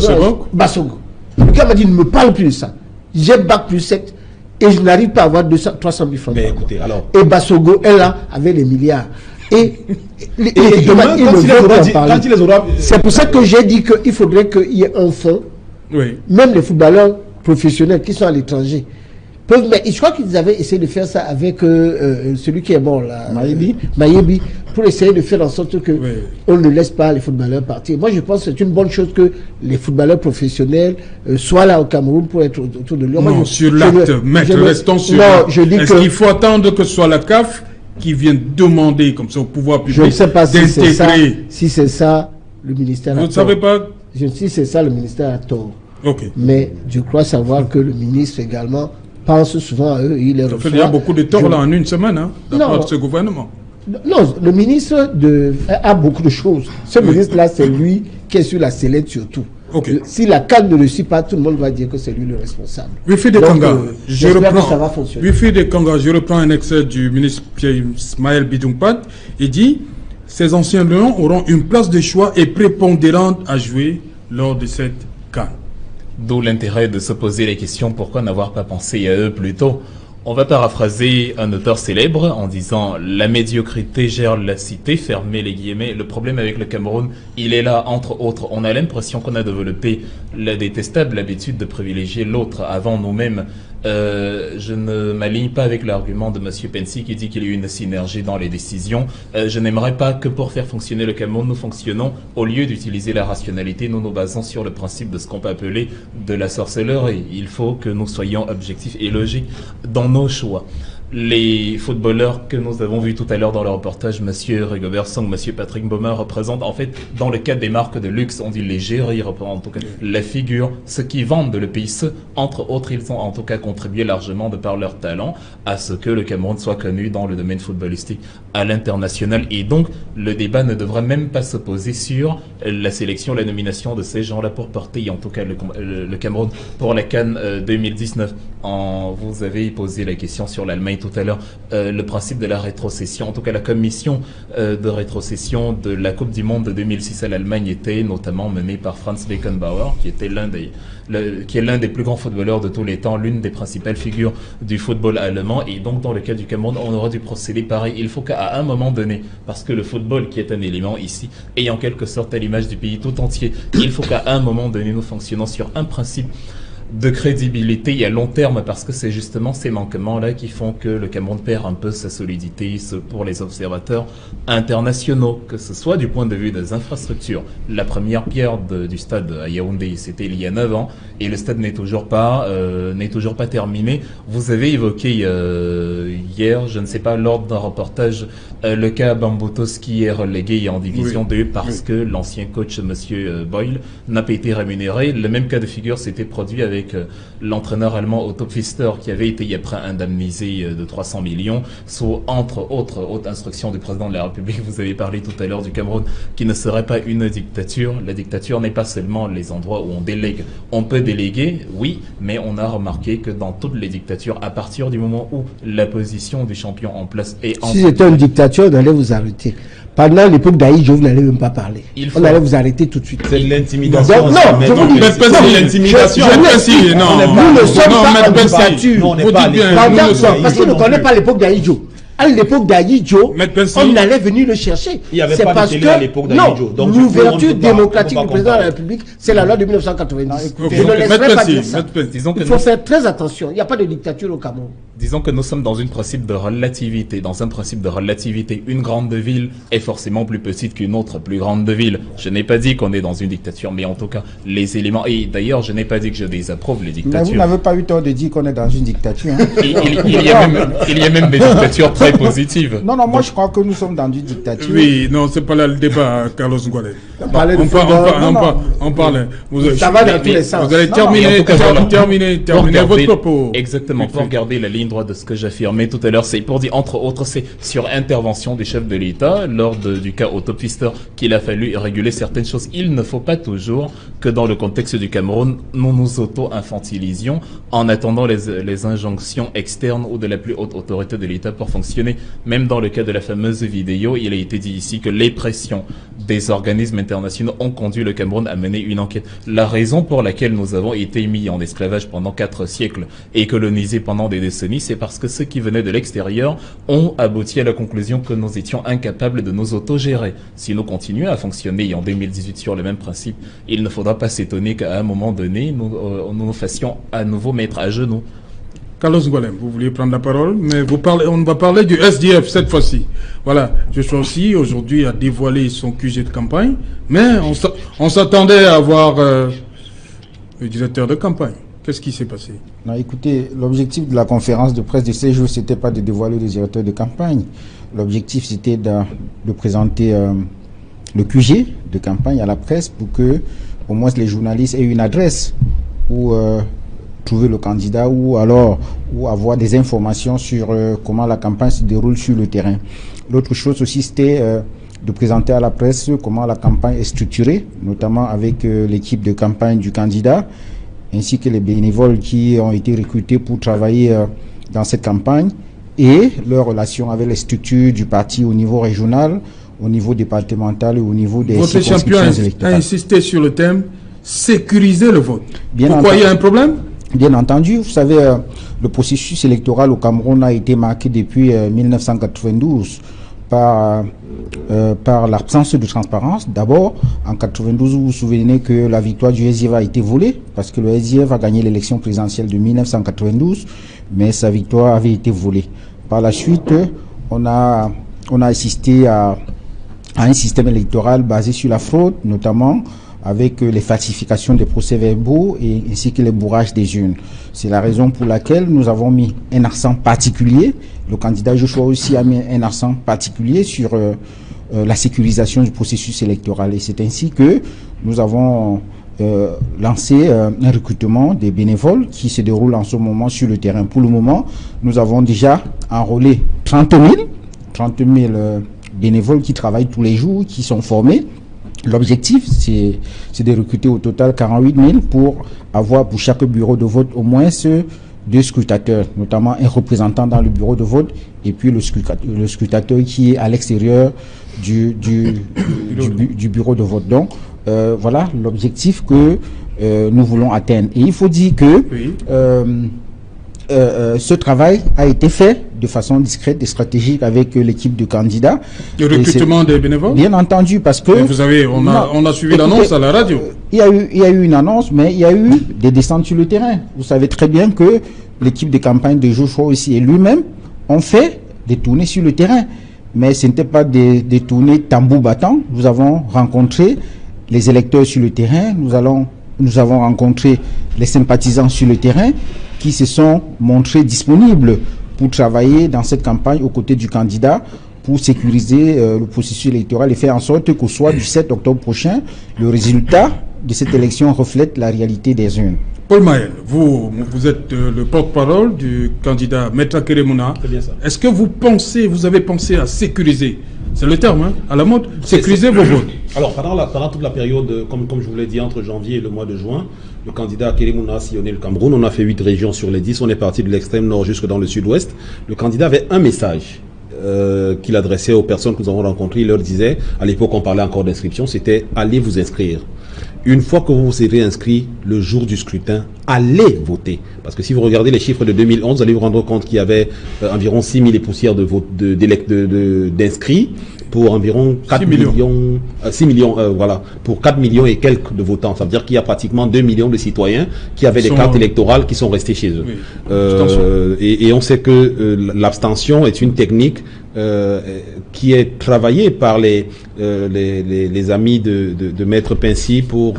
Bassogo. Le gars m'a dit, ne me parle plus de ça. J'ai bac plus 7 et je n'arrive pas à avoir 300 000 francs. Mais écoutez, alors... Et Bassogo est là avec les milliards. Et demain, c'est pour ça que j'ai dit qu'il faudrait qu'il y ait un fonds. Oui. Même les footballeurs professionnels qui sont à l'étranger. Mais je crois qu'ils avaient essayé de faire ça avec celui qui est mort là, Mayebi, pour essayer de faire en sorte que on ne laisse pas les footballeurs partir. Moi, je pense que c'est une bonne chose que les footballeurs professionnels soient là au Cameroun pour être autour de lui. Non, sur l'acte, maître, restons sur l'acte. Est-ce qu'il faut attendre que ce soit la CAF qui vienne demander comme ça au pouvoir public? Je ne sais pas si c'est ça. Si c'est ça, le ministère a tort. Vous ne savez pas? Si c'est ça, le ministère a tort. Ok. Mais je crois savoir que le ministre également pense souvent à eux. Il les reçoit. Il y a beaucoup de torts là en une semaine, d'après ce gouvernement. Non, le ministre a beaucoup de choses. Ce ministre-là, c'est lui qui est sur la sellette surtout. Okay. Si la CAN ne le suit pas, tout le monde va dire que c'est lui le responsable. Wifi de Kanga, je reprends un extrait du ministre Pierre Ismaël Bidjoumpat. Il dit « Ces anciens lions auront une place de choix et prépondérante à jouer lors de cette CAN. » D'où l'intérêt de se poser la question pourquoi n'avoir pas pensé à eux plus tôt. On va paraphraser un auteur célèbre en disant « La médiocrité gère la cité », fermez les guillemets. Le problème avec le Cameroun, il est là, entre autres. On a l'impression qu'on a développé la détestable habitude de privilégier l'autre avant nous-mêmes. Je ne m'aligne pas avec l'argument de M. Pensi qui dit qu'il y a eu une synergie dans les décisions. Je n'aimerais pas que pour faire fonctionner le Cameroun, nous fonctionnons, au lieu d'utiliser la rationalité, nous nous basons sur le principe de ce qu'on peut appeler de la sorcellerie. Il faut que nous soyons objectifs et logiques dans nos choix. Les footballeurs que nous avons vus tout à l'heure dans le reportage, Monsieur Rigobert Song, Monsieur Patrick Baumer, représentent en fait, dans le cadre des marques de luxe, on dit légère, ils représentent en tout cas la figure, ceux qui vendent le pays, ceux, entre autres, ils ont en tout cas contribué largement de par leur talent à ce que le Cameroun soit connu dans le domaine footballistique à l'international. Et donc, le débat ne devrait même pas se poser sur la sélection, la nomination de ces gens-là pour porter, en tout cas, le Cameroun pour la CAN 2019. Vous avez posé la question sur l'Allemagne tout à l'heure, le principe de la rétrocession, en tout cas la commission de rétrocession de la Coupe du Monde de 2006 à l'Allemagne était notamment menée par Franz Beckenbauer, qui était qui est l'un des plus grands footballeurs de tous les temps, l'une des principales figures du football allemand. Et donc dans le cas du Cameroun, on aurait dû procéder pareil. Il faut qu'à un moment donné, parce que le football qui est un élément ici, et en quelque sorte à l'image du pays tout entier, il faut qu'à un moment donné nous fonctionnons sur un principe de crédibilité et à long terme, parce que c'est justement ces manquements-là qui font que le Cameroun perd un peu sa solidité pour les observateurs internationaux, que ce soit du point de vue des infrastructures. La première pierre du stade à Yaoundé, c'était il y a 9 ans, et le stade n'est toujours pas terminé. Vous avez évoqué hier, je ne sais pas, lors d'un reportage, le cas Bambutos qui est relégué en division 2 parce que l'ancien coach, Monsieur Boyle, n'a pas été rémunéré. Le même cas de figure s'était produit avec l'entraîneur allemand Otto Pfister qui avait été après indemnisé de 300 millions sous entre autres haute instruction du président de la République. Vous avez parlé tout à l'heure du Cameroun qui ne serait pas une dictature. La dictature n'est pas seulement les endroits où on délègue. On peut déléguer, oui, mais on a remarqué que dans toutes les dictatures, à partir du moment où la position du champion en place est... Si c'était une dictature, on allait vous arrêter. Pendant l'époque d'Aïdjo, vous n'allez même pas parler. On allait vous arrêter tout de suite. C'est l'intimidation. Non, je vous dis, c'est l'intimidation. Nous ne sommes pas en dictature. On n'est pas parce qu'il ne connaît pas l'époque d'Aïdjo. À l'époque d'Aïdjo, on allait venir le chercher. Il n'y avait pas de télé à l'époque d'Aïdjo. Non, l'ouverture démocratique du président de la République, c'est la loi de 1990. Je ne laisserai pas dire ça. Il faut faire très attention. Il n'y a pas de dictature au Cameroun. Disons que nous sommes dans un principe de relativité. Dans un principe de relativité, une grande ville est forcément plus petite qu'une autre plus grande ville. Je n'ai pas dit qu'on est dans une dictature, mais en tout cas, les éléments... Et d'ailleurs, je n'ai pas dit que je désapprouve les dictatures. Mais vous n'avez pas eu tort de dire qu'on est dans une dictature. Hein. Il y a même des dictatures très positives. Non, moi je crois que nous sommes dans une dictature. Oui, non, c'est pas là le débat, Carlos Ngoualé. On parle. Ça va dans tous les sens. Vous allez terminer votre propos. Exactement, pour garder la ligne droite de ce que j'affirmais tout à l'heure, c'est pour dire, entre autres, c'est sur intervention du chef de l'État, lors du cas Otto Pfister, qu'il a fallu réguler certaines choses. Il ne faut pas toujours que dans le contexte du Cameroun, nous nous auto-infantilisions en attendant les injonctions externes ou de la plus haute autorité de l'État pour fonctionner. Même dans le cas de la fameuse vidéo, il a été dit ici que les pressions des organismes internationaux ont conduit le Cameroun à mener une enquête. La raison pour laquelle nous avons été mis en esclavage pendant 4 siècles et colonisés pendant des décennies, c'est parce que ceux qui venaient de l'extérieur ont abouti à la conclusion que nous étions incapables de nous autogérer. Si nous continuons à fonctionner en 2018 sur le même principe, il ne faudra pas s'étonner qu'à un moment donné, nous fassions à nouveau mettre à genoux. Carlos Ngoualé, vous vouliez prendre la parole, mais on va parler du SDF cette fois-ci. Voilà, je suis aussi aujourd'hui à dévoiler son QG de campagne, mais on s'attendait à voir le directeur de campagne. Qu'est-ce qui s'est passé? Non, écoutez, l'objectif de la conférence de presse de ces jours, c'était pas de dévoiler le directeur de campagne. L'objectif, c'était de présenter le QG de campagne à la presse pour que, au moins, les journalistes aient une adresse où trouver le candidat ou avoir des informations sur comment la campagne se déroule sur le terrain. L'autre chose aussi, c'était de présenter à la presse comment la campagne est structurée, notamment avec l'équipe de campagne du candidat, ainsi que les bénévoles qui ont été recrutés pour travailler dans cette campagne et leurs relations avec les structures du parti au niveau régional, au niveau départemental et au niveau des circonscriptions électorales. Votre champion a insisté sur le thème sécuriser le vote. Bien Pourquoi il y a un problème? Bien entendu, vous savez, le processus électoral au Cameroun a été marqué depuis 1992 par l'absence de transparence. D'abord, en 1992, vous vous souvenez que la victoire du SDF a été volée, parce que le SDF a gagné l'élection présidentielle de 1992, mais sa victoire avait été volée. Par la suite, on a assisté à un système électoral basé sur la fraude, notamment avec les falsifications des procès-verbaux et ainsi que les bourrages des urnes. C'est la raison pour laquelle nous avons mis un accent particulier. Le candidat Joshua aussi a mis un accent particulier sur la sécurisation du processus électoral. Et c'est ainsi que nous avons lancé un recrutement des bénévoles qui se déroule en ce moment sur le terrain. Pour le moment, nous avons déjà enrôlé 30 000 bénévoles qui travaillent tous les jours, qui sont formés. L'objectif, c'est de recruter au total 48 000 pour avoir pour chaque bureau de vote au moins 2 scrutateurs, notamment un représentant dans le bureau de vote et puis le scrutateur qui est à l'extérieur du bureau de vote. Donc, voilà l'objectif que nous voulons atteindre. Et il faut dire que ce travail a été fait de façon discrète et stratégique avec l'équipe de candidats. Le recrutement des bénévoles? Bien entendu, parce que... Vous savez, on a suivi l'annonce à la radio. Il y a eu une annonce, mais il y a eu des descentes sur le terrain. Vous savez très bien que l'équipe de campagne de Joshua aussi et lui-même ont fait des tournées sur le terrain. Mais ce n'était pas des tournées tambour battant. Nous avons rencontré les électeurs sur le terrain. Nous avons rencontré les sympathisants sur le terrain qui se sont montrés disponibles pour travailler dans cette campagne aux côtés du candidat pour sécuriser le processus électoral et faire en sorte qu'au soir du 7 octobre prochain, le résultat de cette élection reflète la réalité des urnes. Paul Maël, vous êtes le porte-parole du candidat Maître Keremouna. C'est bien ça. Est-ce que vous avez pensé à sécuriser, c'est le terme, hein, à la mode, sécuriser vos votes? Alors, pendant toute la période, comme je vous l'ai dit, entre janvier et le mois de juin, le candidat Keremouna a sillonné le Cameroun. On a fait 8 régions sur les 10. On est parti de l'extrême nord jusque dans le sud-ouest. Le candidat avait un message qu'il adressait aux personnes que nous avons rencontrées. Il leur disait, à l'époque on parlait encore d'inscription, c'était « allez vous inscrire ». Une fois que vous vous serez inscrit le jour du scrutin, allez voter. Parce que si vous regardez les chiffres de 2011, vous allez vous rendre compte qu'il y avait environ 6 000 et poussières d'inscrits pour environ 4 millions, 6 millions, voilà, pour 4 millions et quelques de votants. Ça veut dire qu'il y a pratiquement 2 millions de citoyens qui avaient des cartes électorales qui sont restés chez eux. Oui, et on sait que l'abstention est une technique qui est travaillée par les amis de Maître Pincy pour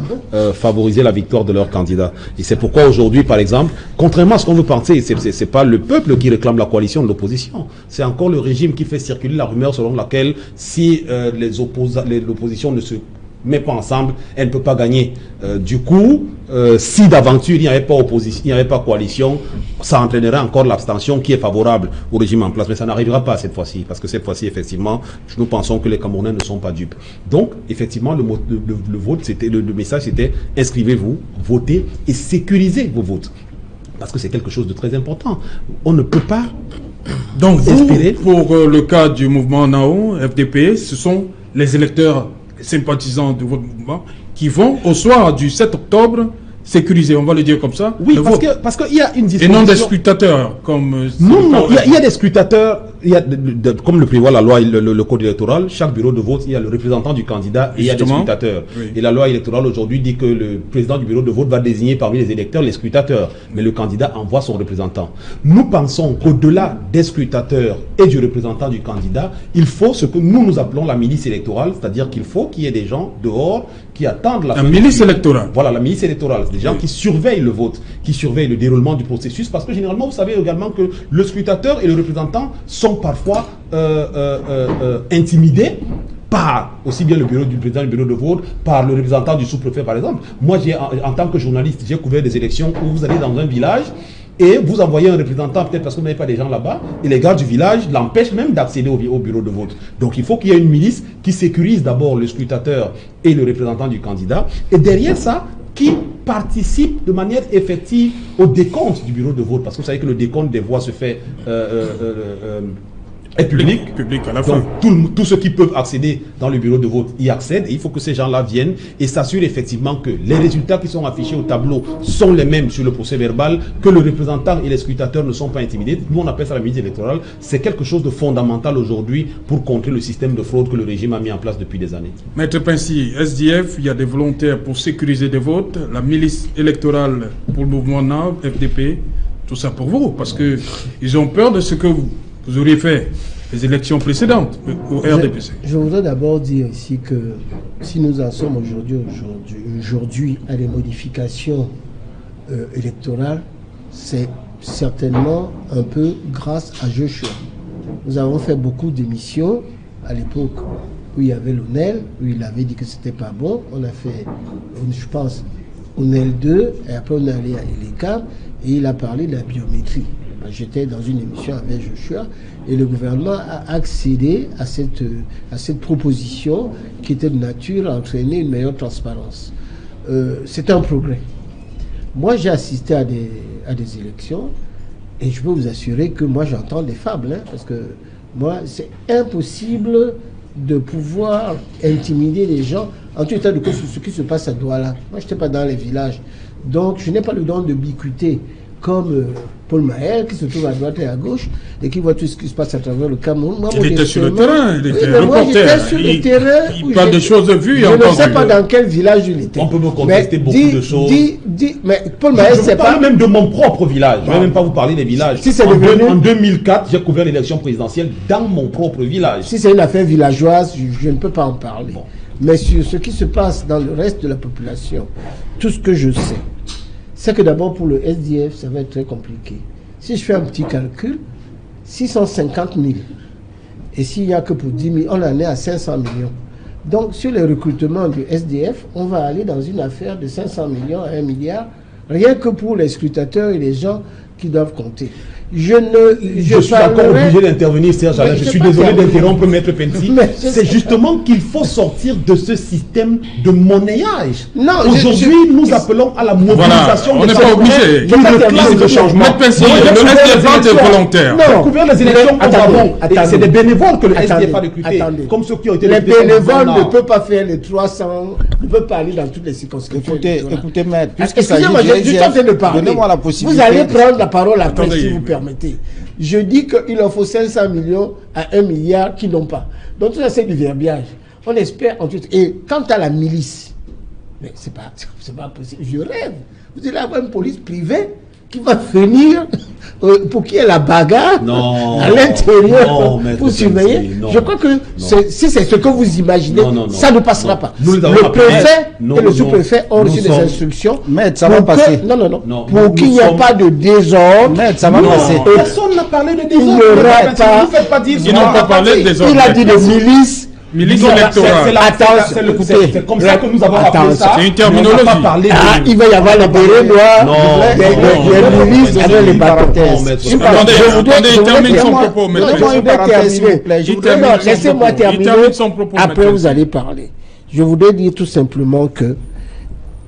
favoriser la victoire de leur candidat. Et c'est pourquoi aujourd'hui, par exemple, contrairement à ce qu'on veut penser, c'est pas le peuple qui réclame la coalition de l'opposition. C'est encore le régime qui fait circuler la rumeur selon laquelle si l'opposition ne se met pas ensemble, elle ne peut pas gagner. Du coup, si d'aventure il n'y avait pas opposition, il n'y avait pas coalition, ça entraînerait encore l'abstention qui est favorable au régime en place. Mais ça n'arrivera pas cette fois-ci, parce que cette fois-ci, effectivement, nous pensons que les Camerounais ne sont pas dupes. Donc, effectivement, le vote, le message, c'était inscrivez-vous, votez et sécurisez vos votes. Parce que c'est quelque chose de très important. On ne peut pas espérer. Pour le cas du mouvement NAO, FDP, ce sont les électeurs sympathisants de votre mouvement qui vont au soir du 7 octobre sécuriser, on va le dire comme ça. Oui, parce qu'il y a une disposition. Et non des scrutateurs comme... Non, il y a des scrutateurs, comme le prévoit la loi, le code électoral, chaque bureau de vote, il y a le représentant du candidat et il y a des scrutateurs. Oui. Et la loi électorale aujourd'hui dit que le président du bureau de vote va désigner parmi les électeurs les scrutateurs, mais le candidat envoie son représentant. Nous pensons qu'au-delà des scrutateurs et du représentant du candidat, il faut ce que nous appelons la milice électorale, c'est-à-dire qu'il faut qu'il y ait des gens dehors qui attendent la milice électorale. Voilà, la milice électorale. Des gens qui surveillent le vote, qui surveillent le déroulement du processus, parce que généralement, vous savez également que le scrutateur et le représentant sont parfois intimidés par aussi bien le bureau du président du bureau de vote, par le représentant du sous-préfet par exemple. Moi, en tant que journaliste, j'ai couvert des élections où vous allez dans un village et vous envoyez un représentant, peut-être parce que vous n'avez pas des gens là-bas, et les gars du village l'empêchent même d'accéder au bureau de vote. Donc il faut qu'il y ait une milice qui sécurise d'abord le scrutateur et le représentant du candidat, et derrière ça, qui participe de manière effective au décompte du bureau de vote. Parce que vous savez que le décompte des voix se fait est public à la fin. Donc tous ceux qui peuvent accéder dans le bureau de vote y accèdent, et il faut que ces gens-là viennent et s'assurent effectivement que les résultats qui sont affichés au tableau sont les mêmes sur le procès verbal, que le représentant et les scrutateurs ne sont pas intimidés. Nous on appelle ça la milice électorale. C'est quelque chose de fondamental aujourd'hui pour contrer le système de fraude que le régime a mis en place depuis des années. Maître Pincy, SDF, il y a des volontaires pour sécuriser des votes, la milice électorale pour le mouvement NAV, FDP, tout ça pour vous, parce que ils ont peur de ce que vous auriez fait les élections précédentes au RDPC. Je voudrais d'abord dire ici que si nous en sommes aujourd'hui à des modifications électorales, c'est certainement un peu grâce à Joshua. Nous avons fait beaucoup d'émissions à l'époque où il y avait l'ONEL, où il avait dit que c'était pas bon. On a fait, je pense, ONEL 2, et après on est allé à ELECA, et il a parlé de la biométrie. J'étais dans une émission avec Joshua, et le gouvernement a accédé à cette proposition qui était de nature à entraîner une meilleure transparence. C'est un progrès. Moi, j'ai assisté à des élections, et je peux vous assurer que moi, j'entends des fables, hein, parce que moi, c'est impossible de pouvoir intimider les gens en tout état de cause sur ce qui se passe à Douala. Moi, je n'étais pas dans les villages. Donc, je n'ai pas le don de bicuité comme Paul Maher, qui se trouve à droite et à gauche, et qui voit tout ce qui se passe à travers le Cameroun. Moi, il était sur le terrain, il était reporter. Moi, j'étais sur le terrain. Il parle de choses vues et entendues. Je ne sais pas dans quel village il était. On peut me contester beaucoup de choses. Mais Paul Maher, c'est pas... Je parle même de mon propre village. Je ne vais même pas vous parler des villages. Si c'est en 2004, j'ai couvert l'élection présidentielle dans mon propre village. Si c'est une affaire villageoise, je ne peux pas en parler. Bon. Mais sur ce qui se passe dans le reste de la population, tout ce que je sais, c'est que d'abord pour le SDF, ça va être très compliqué. Si je fais un petit calcul, 650 000. Et s'il n'y a que pour 10 000, on en est à 500 millions. Donc sur les recrutements du SDF, on va aller dans une affaire de 500 millions à 1 milliard, rien que pour les scrutateurs et les gens qui doivent compter. Je suis encore obligé d'intervenir, Serge Alain. Je suis désolé d'interrompre Maître Pensi. C'est justement qu'il faut sortir de ce système de monnayage. Aujourd'hui, nous appelons à la mobilisation. Voilà, on n'est pas obligé. Qui réclame le changement. Maître Pensi, le SDF est volontaire. Non, pour couvrir les élections auparavant, c'est des bénévoles que le SDF a recrutés. Comme ceux qui ont été les bénévoles ne peuvent pas faire les 300, ne peuvent pas aller dans toutes les circonscriptions. Écoutez, Maître, excusez-moi, je suis en train de parler. Donnez-moi la possibilité. Vous allez prendre la parole après, si vous permettez. Je dis qu'il en faut 500 millions à 1 milliard qui n'ont pas. Donc tout ça, c'est du verbiage. On espère en tout. Et quant à la milice, mais c'est pas possible. Je rêve. Vous allez avoir une police privée qui va venir pour qu'il y ait la bagarre à l'intérieur pour surveiller. Je crois que si c'est ce que vous imaginez, ça ne passera pas. Le préfet et le sous-préfet ont reçu des instructions. Mais ça va passer. Non. Pour qu'il n'y ait pas de désordre. Mais ça va passer. Personne n'a parlé de désordre. Il n'y aura pas. Vous faites pas dire. Ils n'ont pas parlé de désordre. Il a dit de milice. Milice électorale. C'est comme ça que nous avons appelé ça. C'est une terminologie. Il va y avoir les bérets noirs, les milices avec les parenthèses. Attendez, il termine son propos. Laissez-moi terminer. Après, vous allez parler. Je voudrais dire tout simplement que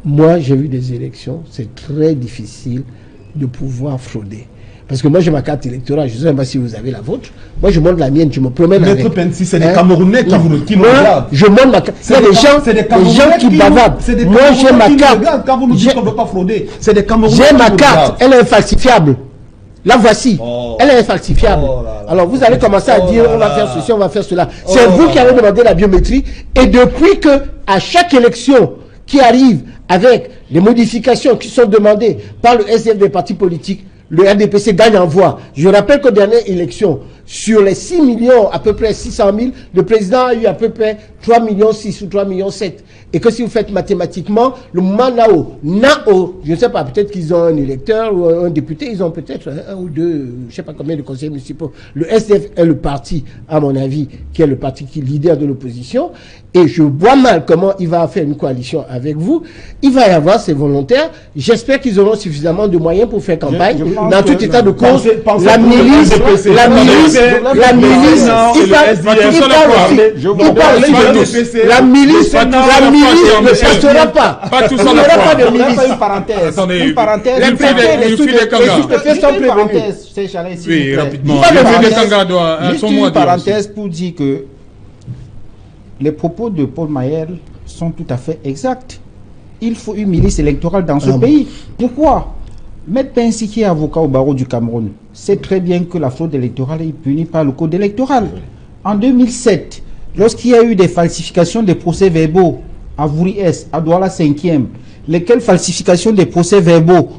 moi, j'ai vu des élections. C'est très difficile de pouvoir frauder. Parce que moi, j'ai ma carte électorale. Je ne sais pas si vous avez la vôtre. Moi, je montre la mienne. Je me promène avec. Maître Pensi, c'est des Camerounais qui nous regardent. Je montre ma carte. Il y a des gens qui bavardent. Moi, j'ai ma carte. Quand vous nous dites qu'on ne veut pas frauder, c'est des Camerounais. J'ai ma carte. Elle est infalsifiable. La voici. Elle est infalsifiable. Alors, vous allez commencer à dire, on va faire ceci, on va faire cela. C'est vous qui avez demandé la biométrie. Et depuis que, à chaque élection qui arrive avec les modifications qui sont demandées par le SDF des partis politiques, le RDPC gagne en voix. Je rappelle qu'aux dernières élections, sur les 6 millions, à peu près 600 000, le président a eu à peu près 3 millions 6 ou 3 millions 7. Et que si vous faites mathématiquement, le moment NAO, je ne sais pas, peut-être qu'ils ont un électeur ou un député, ils ont peut-être un ou deux, je ne sais pas combien de conseillers municipaux. Le SDF est le parti, à mon avis, qui est le parti qui est leader de l'opposition. Et je vois mal comment il va faire une coalition avec vous. Il va y avoir ses volontaires. J'espère qu'ils auront suffisamment de moyens pour faire campagne. Dans tout état de cause, la milice, il parle aussi. La milice ne restera pas. Il n'y aura pas de milice. Une parenthèse. Les sous-préfets sont prévenus. Oui, rapidement. Juste une parenthèse pour dire que les propos de Paul Maher sont tout à fait exacts. Il faut une milice électorale dans ce pays. Pourquoi? Maître Pensi, qui est avocat au barreau du Cameroun, sait très bien que la fraude électorale est punie par le code électoral. En 2007, lorsqu'il y a eu des falsifications des procès-verbaux à Vouri-Est, à Douala 5e, lesquelles falsifications des procès-verbaux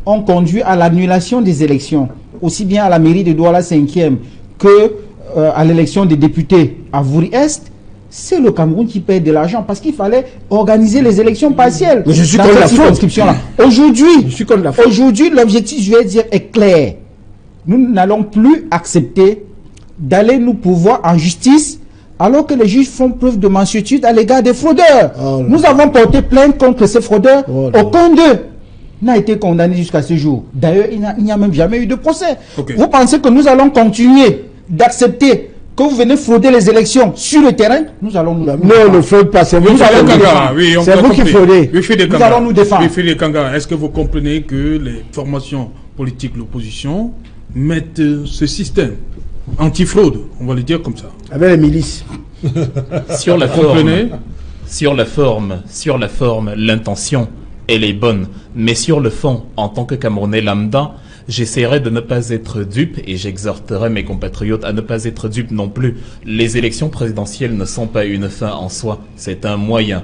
ont conduit à l'annulation des élections, aussi bien à la mairie de Douala 5e que à l'élection des députés à Vouri-Est, c'est le Cameroun qui paye de l'argent parce qu'il fallait organiser les élections partielles. Mais je suis dans contre la cette circonscription-là. Aujourd'hui, l'objectif, je vais dire, est clair. Nous n'allons plus accepter d'aller nous pourvoir en justice alors que les juges font preuve de mansuétude à l'égard des fraudeurs. Nous avons porté plainte contre ces fraudeurs. Aucun d'eux n'a été condamné jusqu'à ce jour. D'ailleurs, il n'y a même jamais eu de procès. Vous pensez que nous allons continuer d'accepter que vous venez frauder les élections sur le terrain? Nous allons nous... Non, on ne fraude pas, c'est vous qui fraudez. C'est vous qui fraudez. Nous allons nous défendre. Est-ce que vous comprenez que les formations politiques, l'opposition, mettent ce système anti-fraude, on va le dire comme ça, avec les milices? Sur la forme, l'intention, elle est bonne. Mais sur le fond, en tant que Camerounais lambda, j'essaierai de ne pas être dupe et j'exhorterai mes compatriotes à ne pas être dupes non plus. Les élections présidentielles ne sont pas une fin en soi, c'est un moyen.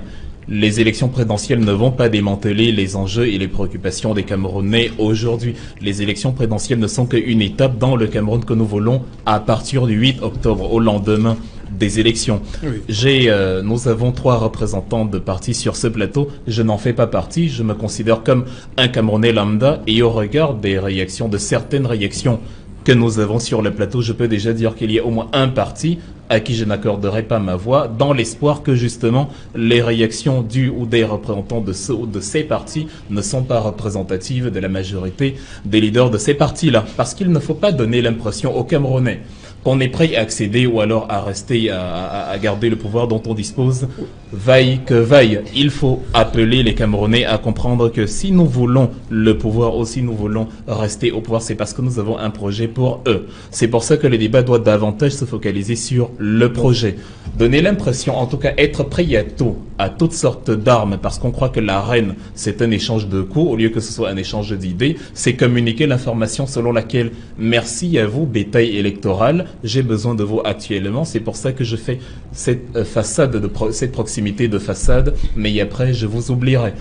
Les élections présidentielles ne vont pas démanteler les enjeux et les préoccupations des Camerounais aujourd'hui. Les élections présidentielles ne sont qu'une étape dans le Cameroun que nous voulons à partir du 8 octobre, au lendemain des élections. Oui. Nous avons 3 représentants de partis sur ce plateau. Je n'en fais pas partie. Je me considère comme un Camerounais lambda et au regard des réactions, de certaines réactions que nous avons sur le plateau, je peux déjà dire qu'il y a au moins un parti à qui je n'accorderai pas ma voix, dans l'espoir que justement les réactions du ou des représentants de ce ou de ces partis ne sont pas représentatives de la majorité des leaders de ces partis-là. Parce qu'il ne faut pas donner l'impression aux Camerounais qu'on est prêt à accéder ou alors à rester, à garder le pouvoir dont on dispose, vaille que vaille. Il faut appeler les Camerounais à comprendre que si nous voulons le pouvoir ou si nous voulons rester au pouvoir, c'est parce que nous avons un projet pour eux. C'est pour ça que le débat doit davantage se focaliser sur le projet. Donner l'impression, en tout cas être prêt à tout, à toutes sortes d'armes, parce qu'on croit que l'arène, c'est un échange de coups, au lieu que ce soit un échange d'idées, c'est communiquer l'information selon laquelle, merci à vous, bétail électoral, j'ai besoin de vous actuellement, c'est pour ça que je fais cette façade, cette proximité de façade, mais après je vous oublierai.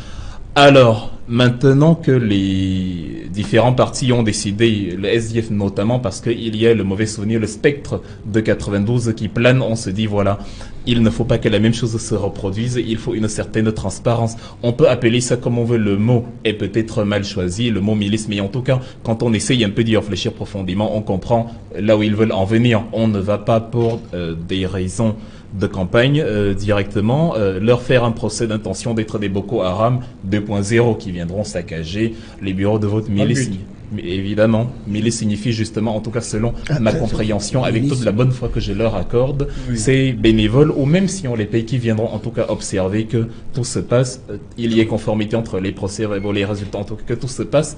Alors, maintenant que les différents partis ont décidé, le SDF notamment, parce qu'il y a le mauvais souvenir, le spectre de 92 qui plane, on se dit voilà, il ne faut pas que la même chose se reproduise, il faut une certaine transparence. On peut appeler ça comme on veut, le mot est peut-être mal choisi, le mot milice, mais en tout cas, quand on essaye un peu d'y réfléchir profondément, on comprend là où ils veulent en venir. On ne va pas pour des raisons de campagne directement leur faire un procès d'intention d'être des Boko Haram 2.0 qui viendront saccager les bureaux de vote. Milice, évidemment, milice signifie justement, en tout cas selon ma compréhension, avec toute la bonne foi que je leur accorde, c'est bénévole, ou même si on les paye, qui viendront en tout cas observer que tout se passe, il y ait conformité entre les procès-verbaux, les résultats, en tout cas que tout se passe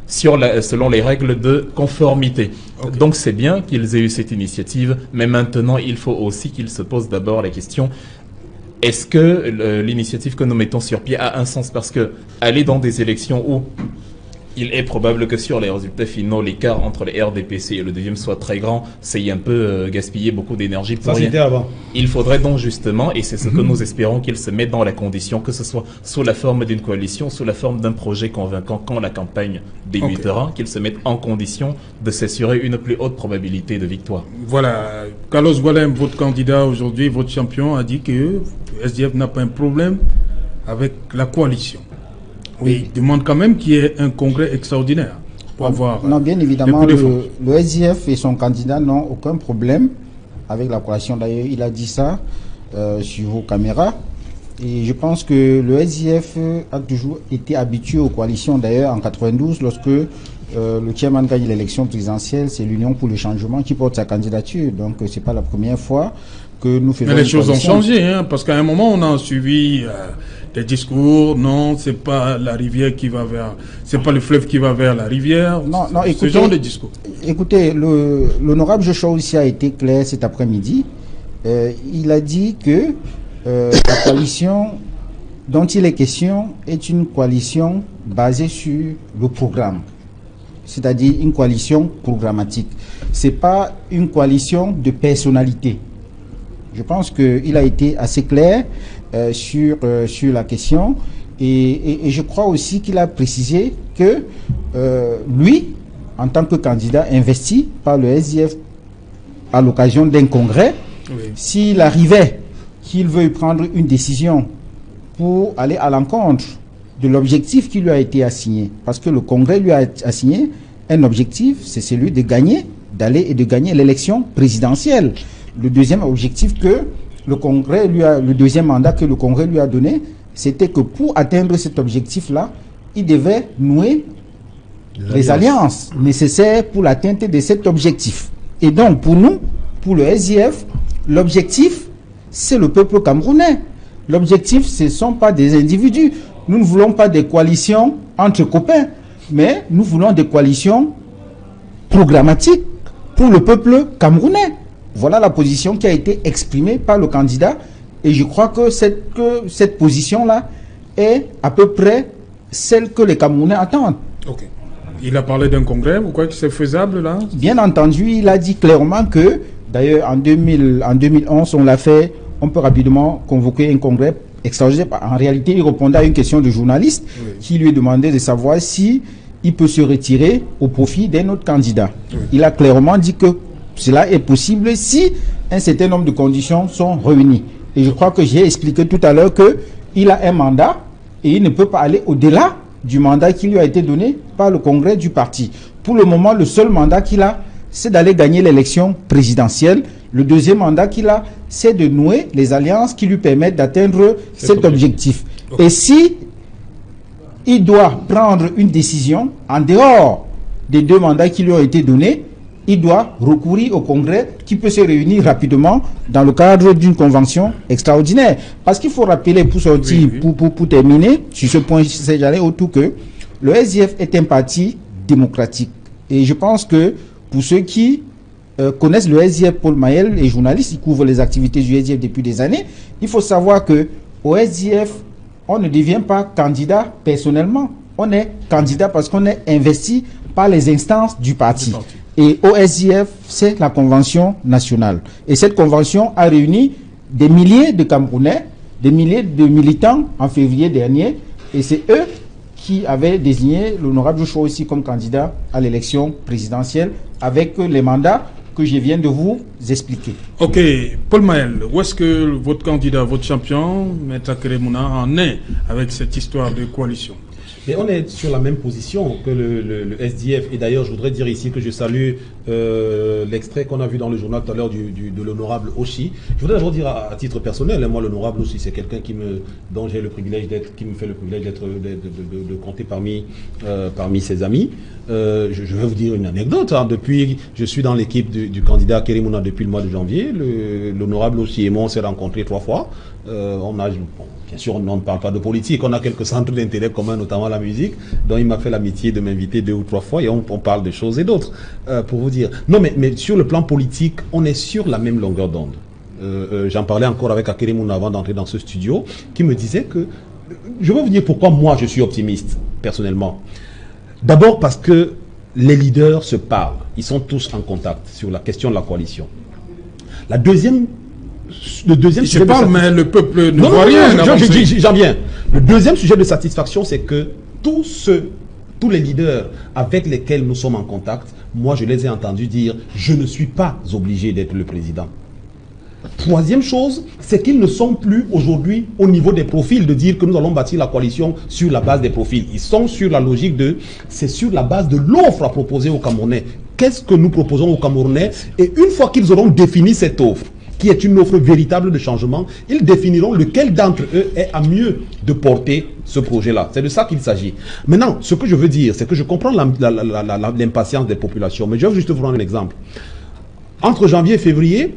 selon les règles de conformité. Okay. Donc c'est bien qu'ils aient eu cette initiative, mais maintenant il faut aussi qu'ils se posent d'abord la question, est-ce que l'initiative que nous mettons sur pied a un sens? Parce que aller dans des élections où il est probable que sur les résultats finaux, l'écart entre les RDPC et le deuxième soit très grand, c'est un peu gaspiller beaucoup d'énergie pour rien. Avant. Il faudrait donc justement, et c'est ce que nous espérons, qu'ils se mettent dans la condition, que ce soit sous la forme d'une coalition, sous la forme d'un projet convaincant quand la campagne débutera, qu'ils se mettent en condition de s'assurer une plus haute probabilité de victoire. Voilà, Carlos Gualem, votre candidat aujourd'hui, votre champion, a dit que le SDF n'a pas un problème avec la coalition. Oui, il demande quand même qu'il y ait un congrès extraordinaire pour avoir... Non, bien évidemment, le SDF et son candidat n'ont aucun problème avec la coalition. D'ailleurs, il a dit ça sur vos caméras. Et je pense que le SDF a toujours été habitué aux coalitions. D'ailleurs, en 92, lorsque le chairman gagne l'élection présidentielle, c'est l'Union pour le changement qui porte sa candidature. Donc, ce n'est pas la première fois que nous faisons... Mais les choses ont changé, hein, parce qu'à un moment, on a suivi... des discours, non, c'est pas la rivière qui va vers, c'est pas le fleuve qui va vers la rivière. Non, écoutez, ce genre de discours. Écoutez, l'honorable Joshua aussi a été clair cet après-midi. Il a dit que la coalition dont il est question est une coalition basée sur le programme, c'est-à-dire une coalition programmatique. C'est pas une coalition de personnalité. Je pense qu'il a été assez clair sur la question et je crois aussi qu'il a précisé que lui, en tant que candidat investi par le SDF à l'occasion d'un congrès, s'il arrivait qu'il veuille prendre une décision pour aller à l'encontre de l'objectif qui lui a été assigné, parce que le congrès lui a assigné un objectif, c'est celui de gagner, d'aller et de gagner l'élection présidentielle. Le deuxième objectif que le deuxième mandat que le congrès lui a donné, c'était que pour atteindre cet objectif-là, il devait nouer les alliances nécessaires pour l'atteinte de cet objectif. Et donc, pour nous, pour le SDF, l'objectif, c'est le peuple camerounais. L'objectif, ce ne sont pas des individus. Nous ne voulons pas des coalitions entre copains, mais nous voulons des coalitions programmatiques pour le peuple camerounais. Voilà la position qui a été exprimée par le candidat. Et je crois que cette position-là est à peu près celle que les Camerounais attendent. Ok. Il a parlé d'un congrès, vous croyez que c'est faisable là? Bien entendu, il a dit clairement que, d'ailleurs en 2011, on l'a fait, on peut rapidement convoquer un congrès extraordinaire. En réalité, il répondait à une question de journaliste qui lui demandait de savoir si il peut se retirer au profit d'un autre candidat. Il a clairement dit que cela est possible si un certain nombre de conditions sont réunies. Et je crois que j'ai expliqué tout à l'heure qu'il a un mandat et il ne peut pas aller au-delà du mandat qui lui a été donné par le congrès du parti. Pour le moment, le seul mandat qu'il a, c'est d'aller gagner l'élection présidentielle. Le deuxième mandat qu'il a, c'est de nouer les alliances qui lui permettent d'atteindre cet objectif. Et si il doit prendre une décision en dehors des deux mandats qui lui ont été donnés, il doit recourir au congrès qui peut se réunir rapidement dans le cadre d'une convention extraordinaire. Parce qu'il faut rappeler, pour sortir, pour terminer, sur ce point, j'allais autour que le SDF est un parti démocratique. Et je pense que pour ceux qui connaissent le SDF, Paul Mayel est journaliste, il couvre les activités du SDF depuis des années, il faut savoir que au SDF, on ne devient pas candidat personnellement. On est candidat parce qu'on est investi par les instances du parti. Et au SDF, c'est la convention nationale. Et cette convention a réuni des milliers de Camerounais, des milliers de militants en février dernier. Et c'est eux qui avaient désigné l'honorable Joshua aussi comme candidat à l'élection présidentielle avec les mandats que je viens de vous expliquer. Ok, Paul Mayel, où est-ce que votre candidat, votre champion, Maître Keremouna, en est avec cette histoire de coalition? Mais on est sur la même position que le SDF. Et d'ailleurs, je voudrais dire ici que je salue l'extrait qu'on a vu dans le journal tout à l'heure de l'honorable Oshi. Je voudrais d'abord dire à titre personnel, moi l'honorable Oshi, c'est quelqu'un dont j'ai le privilège d'être, qui me fait le privilège de compter parmi ses amis. Je vais vous dire une anecdote. Depuis, je suis dans l'équipe du candidat Keremouna depuis le mois de janvier. L'honorable Oshi et moi, on s'est rencontrés 3 fois. Bien sûr, on ne parle pas de politique, on a quelques centres d'intérêt communs, notamment la musique, dont il m'a fait l'amitié de m'inviter 2 ou 3 fois et on parle de choses et d'autres, pour vous dire. Non, mais sur le plan politique, on est sur la même longueur d'onde. J'en parlais encore avec Keremouna avant d'entrer dans ce studio, qui me disait que, je vais vous dire pourquoi moi je suis optimiste, personnellement. D'abord parce que les leaders se parlent, ils sont tous en contact sur la question de la coalition. Le deuxième je parle, mais le peuple ne voit rien. J'en viens. Le deuxième sujet de satisfaction, c'est que tous les leaders avec lesquels nous sommes en contact, moi je les ai entendus dire « je ne suis pas obligé d'être le président ». Troisième chose, c'est qu'ils ne sont plus aujourd'hui au niveau des profils de dire que nous allons bâtir la coalition sur la base des profils. Ils sont sur la logique c'est sur la base de l'offre à proposer aux Camerounais. Qu'est-ce que nous proposons aux Camerounais? Et une fois qu'ils auront défini cette offre, qui est une offre véritable de changement, ils définiront lequel d'entre eux est à mieux de porter ce projet-là. C'est de ça qu'il s'agit. Maintenant, ce que je veux dire, c'est que je comprends l'impatience des populations, mais je vais juste vous prendre un exemple. Entre janvier et février,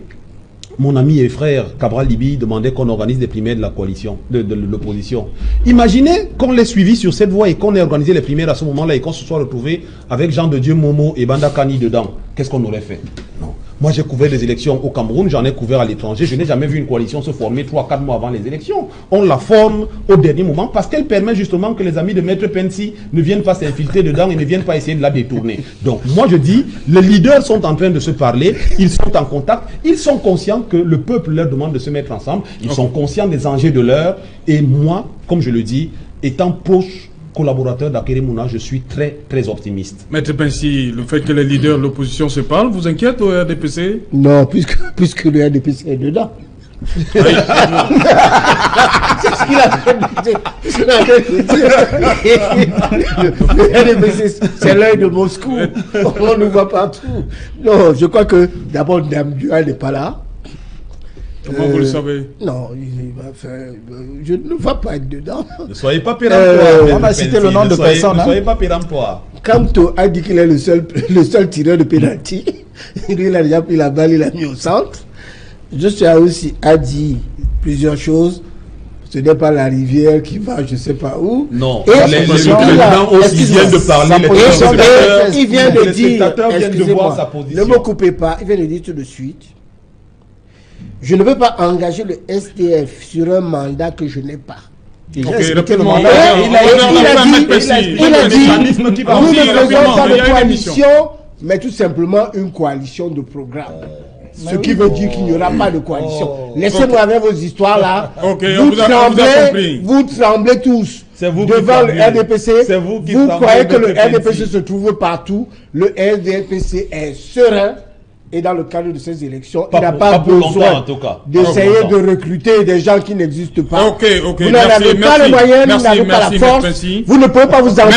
mon ami et frère Cabral Libi demandait qu'on organise des primaires de la coalition, de l'opposition. Imaginez qu'on l'ait suivi sur cette voie et qu'on ait organisé les primaires à ce moment-là et qu'on se soit retrouvé avec Jean de Dieu Momo et Banda Kani dedans. Qu'est-ce qu'on aurait fait? Non. Moi, j'ai couvert les élections au Cameroun, j'en ai couvert à l'étranger. Je n'ai jamais vu une coalition se former 3-4 mois avant les élections. On la forme au dernier moment parce qu'elle permet justement que les amis de Maître Pensi ne viennent pas s'infiltrer dedans et ne viennent pas essayer de la détourner. Donc, moi, je dis, les leaders sont en train de se parler, ils sont en contact, ils sont conscients que le peuple leur demande de se mettre ensemble, ils sont conscients des enjeux de l'heure. Et moi, comme je le dis, étant proche collaborateur d'Akeremouna, je suis très, très optimiste. Maître Pensy, le fait que les leaders de l'opposition se parlent, vous inquiète au RDPC? Non, puisque le RDPC est dedans. C'est ce qu'il a fait de dire. C'est l'œil de Moscou. On nous voit partout. Non, je crois que d'abord Namdua n'est pas là. Comment vous le savez? Non, je ne vais pas être dedans. Ne soyez pas péremptoire. On a cité le nom de personne. Ne soyez pas péremptoire. Kamto a dit qu'il est le seul tireur de pénalty. Il a déjà pris la balle, il l'a mis au centre. Joshua aussi a dit plusieurs choses. Ce n'est pas la rivière qui va, je ne sais pas où. Non, et le président aussi vient de parler. Il vient de dire, excusez-moi, ne me coupez pas, il vient de dire tout de suite, je ne peux pas engager le SDF sur un mandat que je n'ai pas. Ok, Il a dit, nous ne faisons pas de coalition, mais tout simplement une coalition de programme. Ce qui veut dire qu'il n'y aura pas de coalition. Laissez-moi avec vos histoires là. Vous tremblez tous devant le RDPC. Vous croyez que le RDPC se trouve partout. Le RDPC est serein. Et dans le cadre de ces élections, il n'a pas besoin d'essayer de recruter des gens qui n'existent pas. Vous n'avez pas les moyens, vous n'avez pas la force. Vous ne pouvez pas vous entendre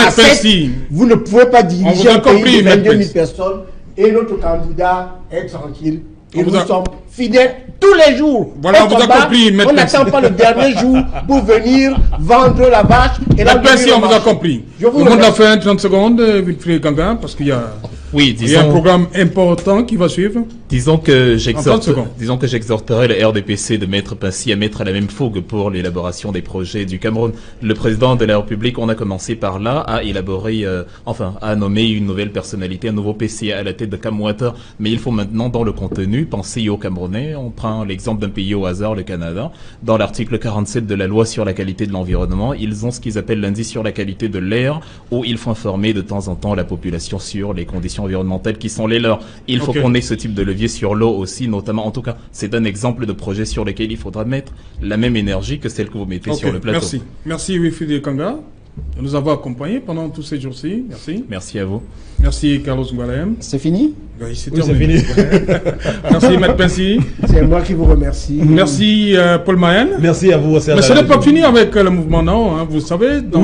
à 7. Vous ne pouvez pas diriger un pays de 22 000 personnes. Et notre candidat est tranquille. Et nous sommes fidèles tous les jours. Voilà, vous avez compris. On n'attend pas le dernier jour pour venir vendre la vache. Et là, on vous a compris. Le monde l'a fait en 30 secondes, Wilfried Gangan, parce qu'il y a... Oui, il y a un programme important qui va suivre. Disons que j'exhorterai le RDPC de mettre Pensy à mettre la même fougue pour l'élaboration des projets du Cameroun. Le président de la République, on a commencé par là, à élaborer, à nommer une nouvelle personnalité, un nouveau PCA à la tête de Camwater. Mais il faut maintenant, dans le contenu, penser aux Camerounais. On prend l'exemple d'un pays au hasard, le Canada. Dans l'article 47 de la loi sur la qualité de l'environnement, ils ont ce qu'ils appellent l'indice sur la qualité de l'air, où il faut informer de temps en temps la population sur les conditions environnementales qui sont les leurs. Il faut qu'on ait ce type de levier sur l'eau aussi, notamment. En tout cas, c'est un exemple de projet sur lequel il faudra mettre la même énergie que celle que vous mettez sur le plateau. Merci Wilfried Kanga de nous avoir accompagnés pendant tous ces jours-ci. Merci. Merci à vous. Merci Carlos Ngoualem. C'est fini? Oui, c'est fini. Merci Maître Pensy. C'est moi qui vous remercie. Merci Paul Mayen. Merci à vous. Mais ce n'est pas fini avec le mouvement non, hein, vous savez. Dans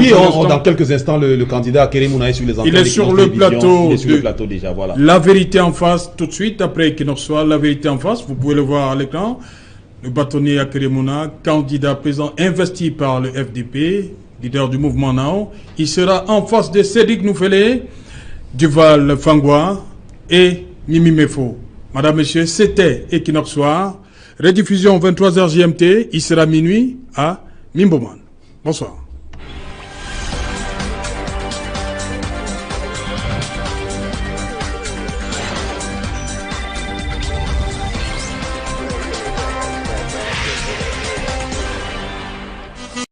quelques instants, le candidat Akeremouna est sur les antennes. Il est sur le plateau. Il est sur le plateau déjà, voilà. La vérité en face, tout de suite, après qu'il nous soit la vérité en face, vous pouvez le voir à l'écran. Le bâtonnier Akeremouna, candidat présent investi par le FDP, leader du mouvement Now. Il sera en face de Cédric Noufélé, Duval Fangwa et Mimi Mefo. Madame, Messieurs, c'était Equinox Soir. Rediffusion 23h GMT. Il sera minuit à Mimboman. Bonsoir.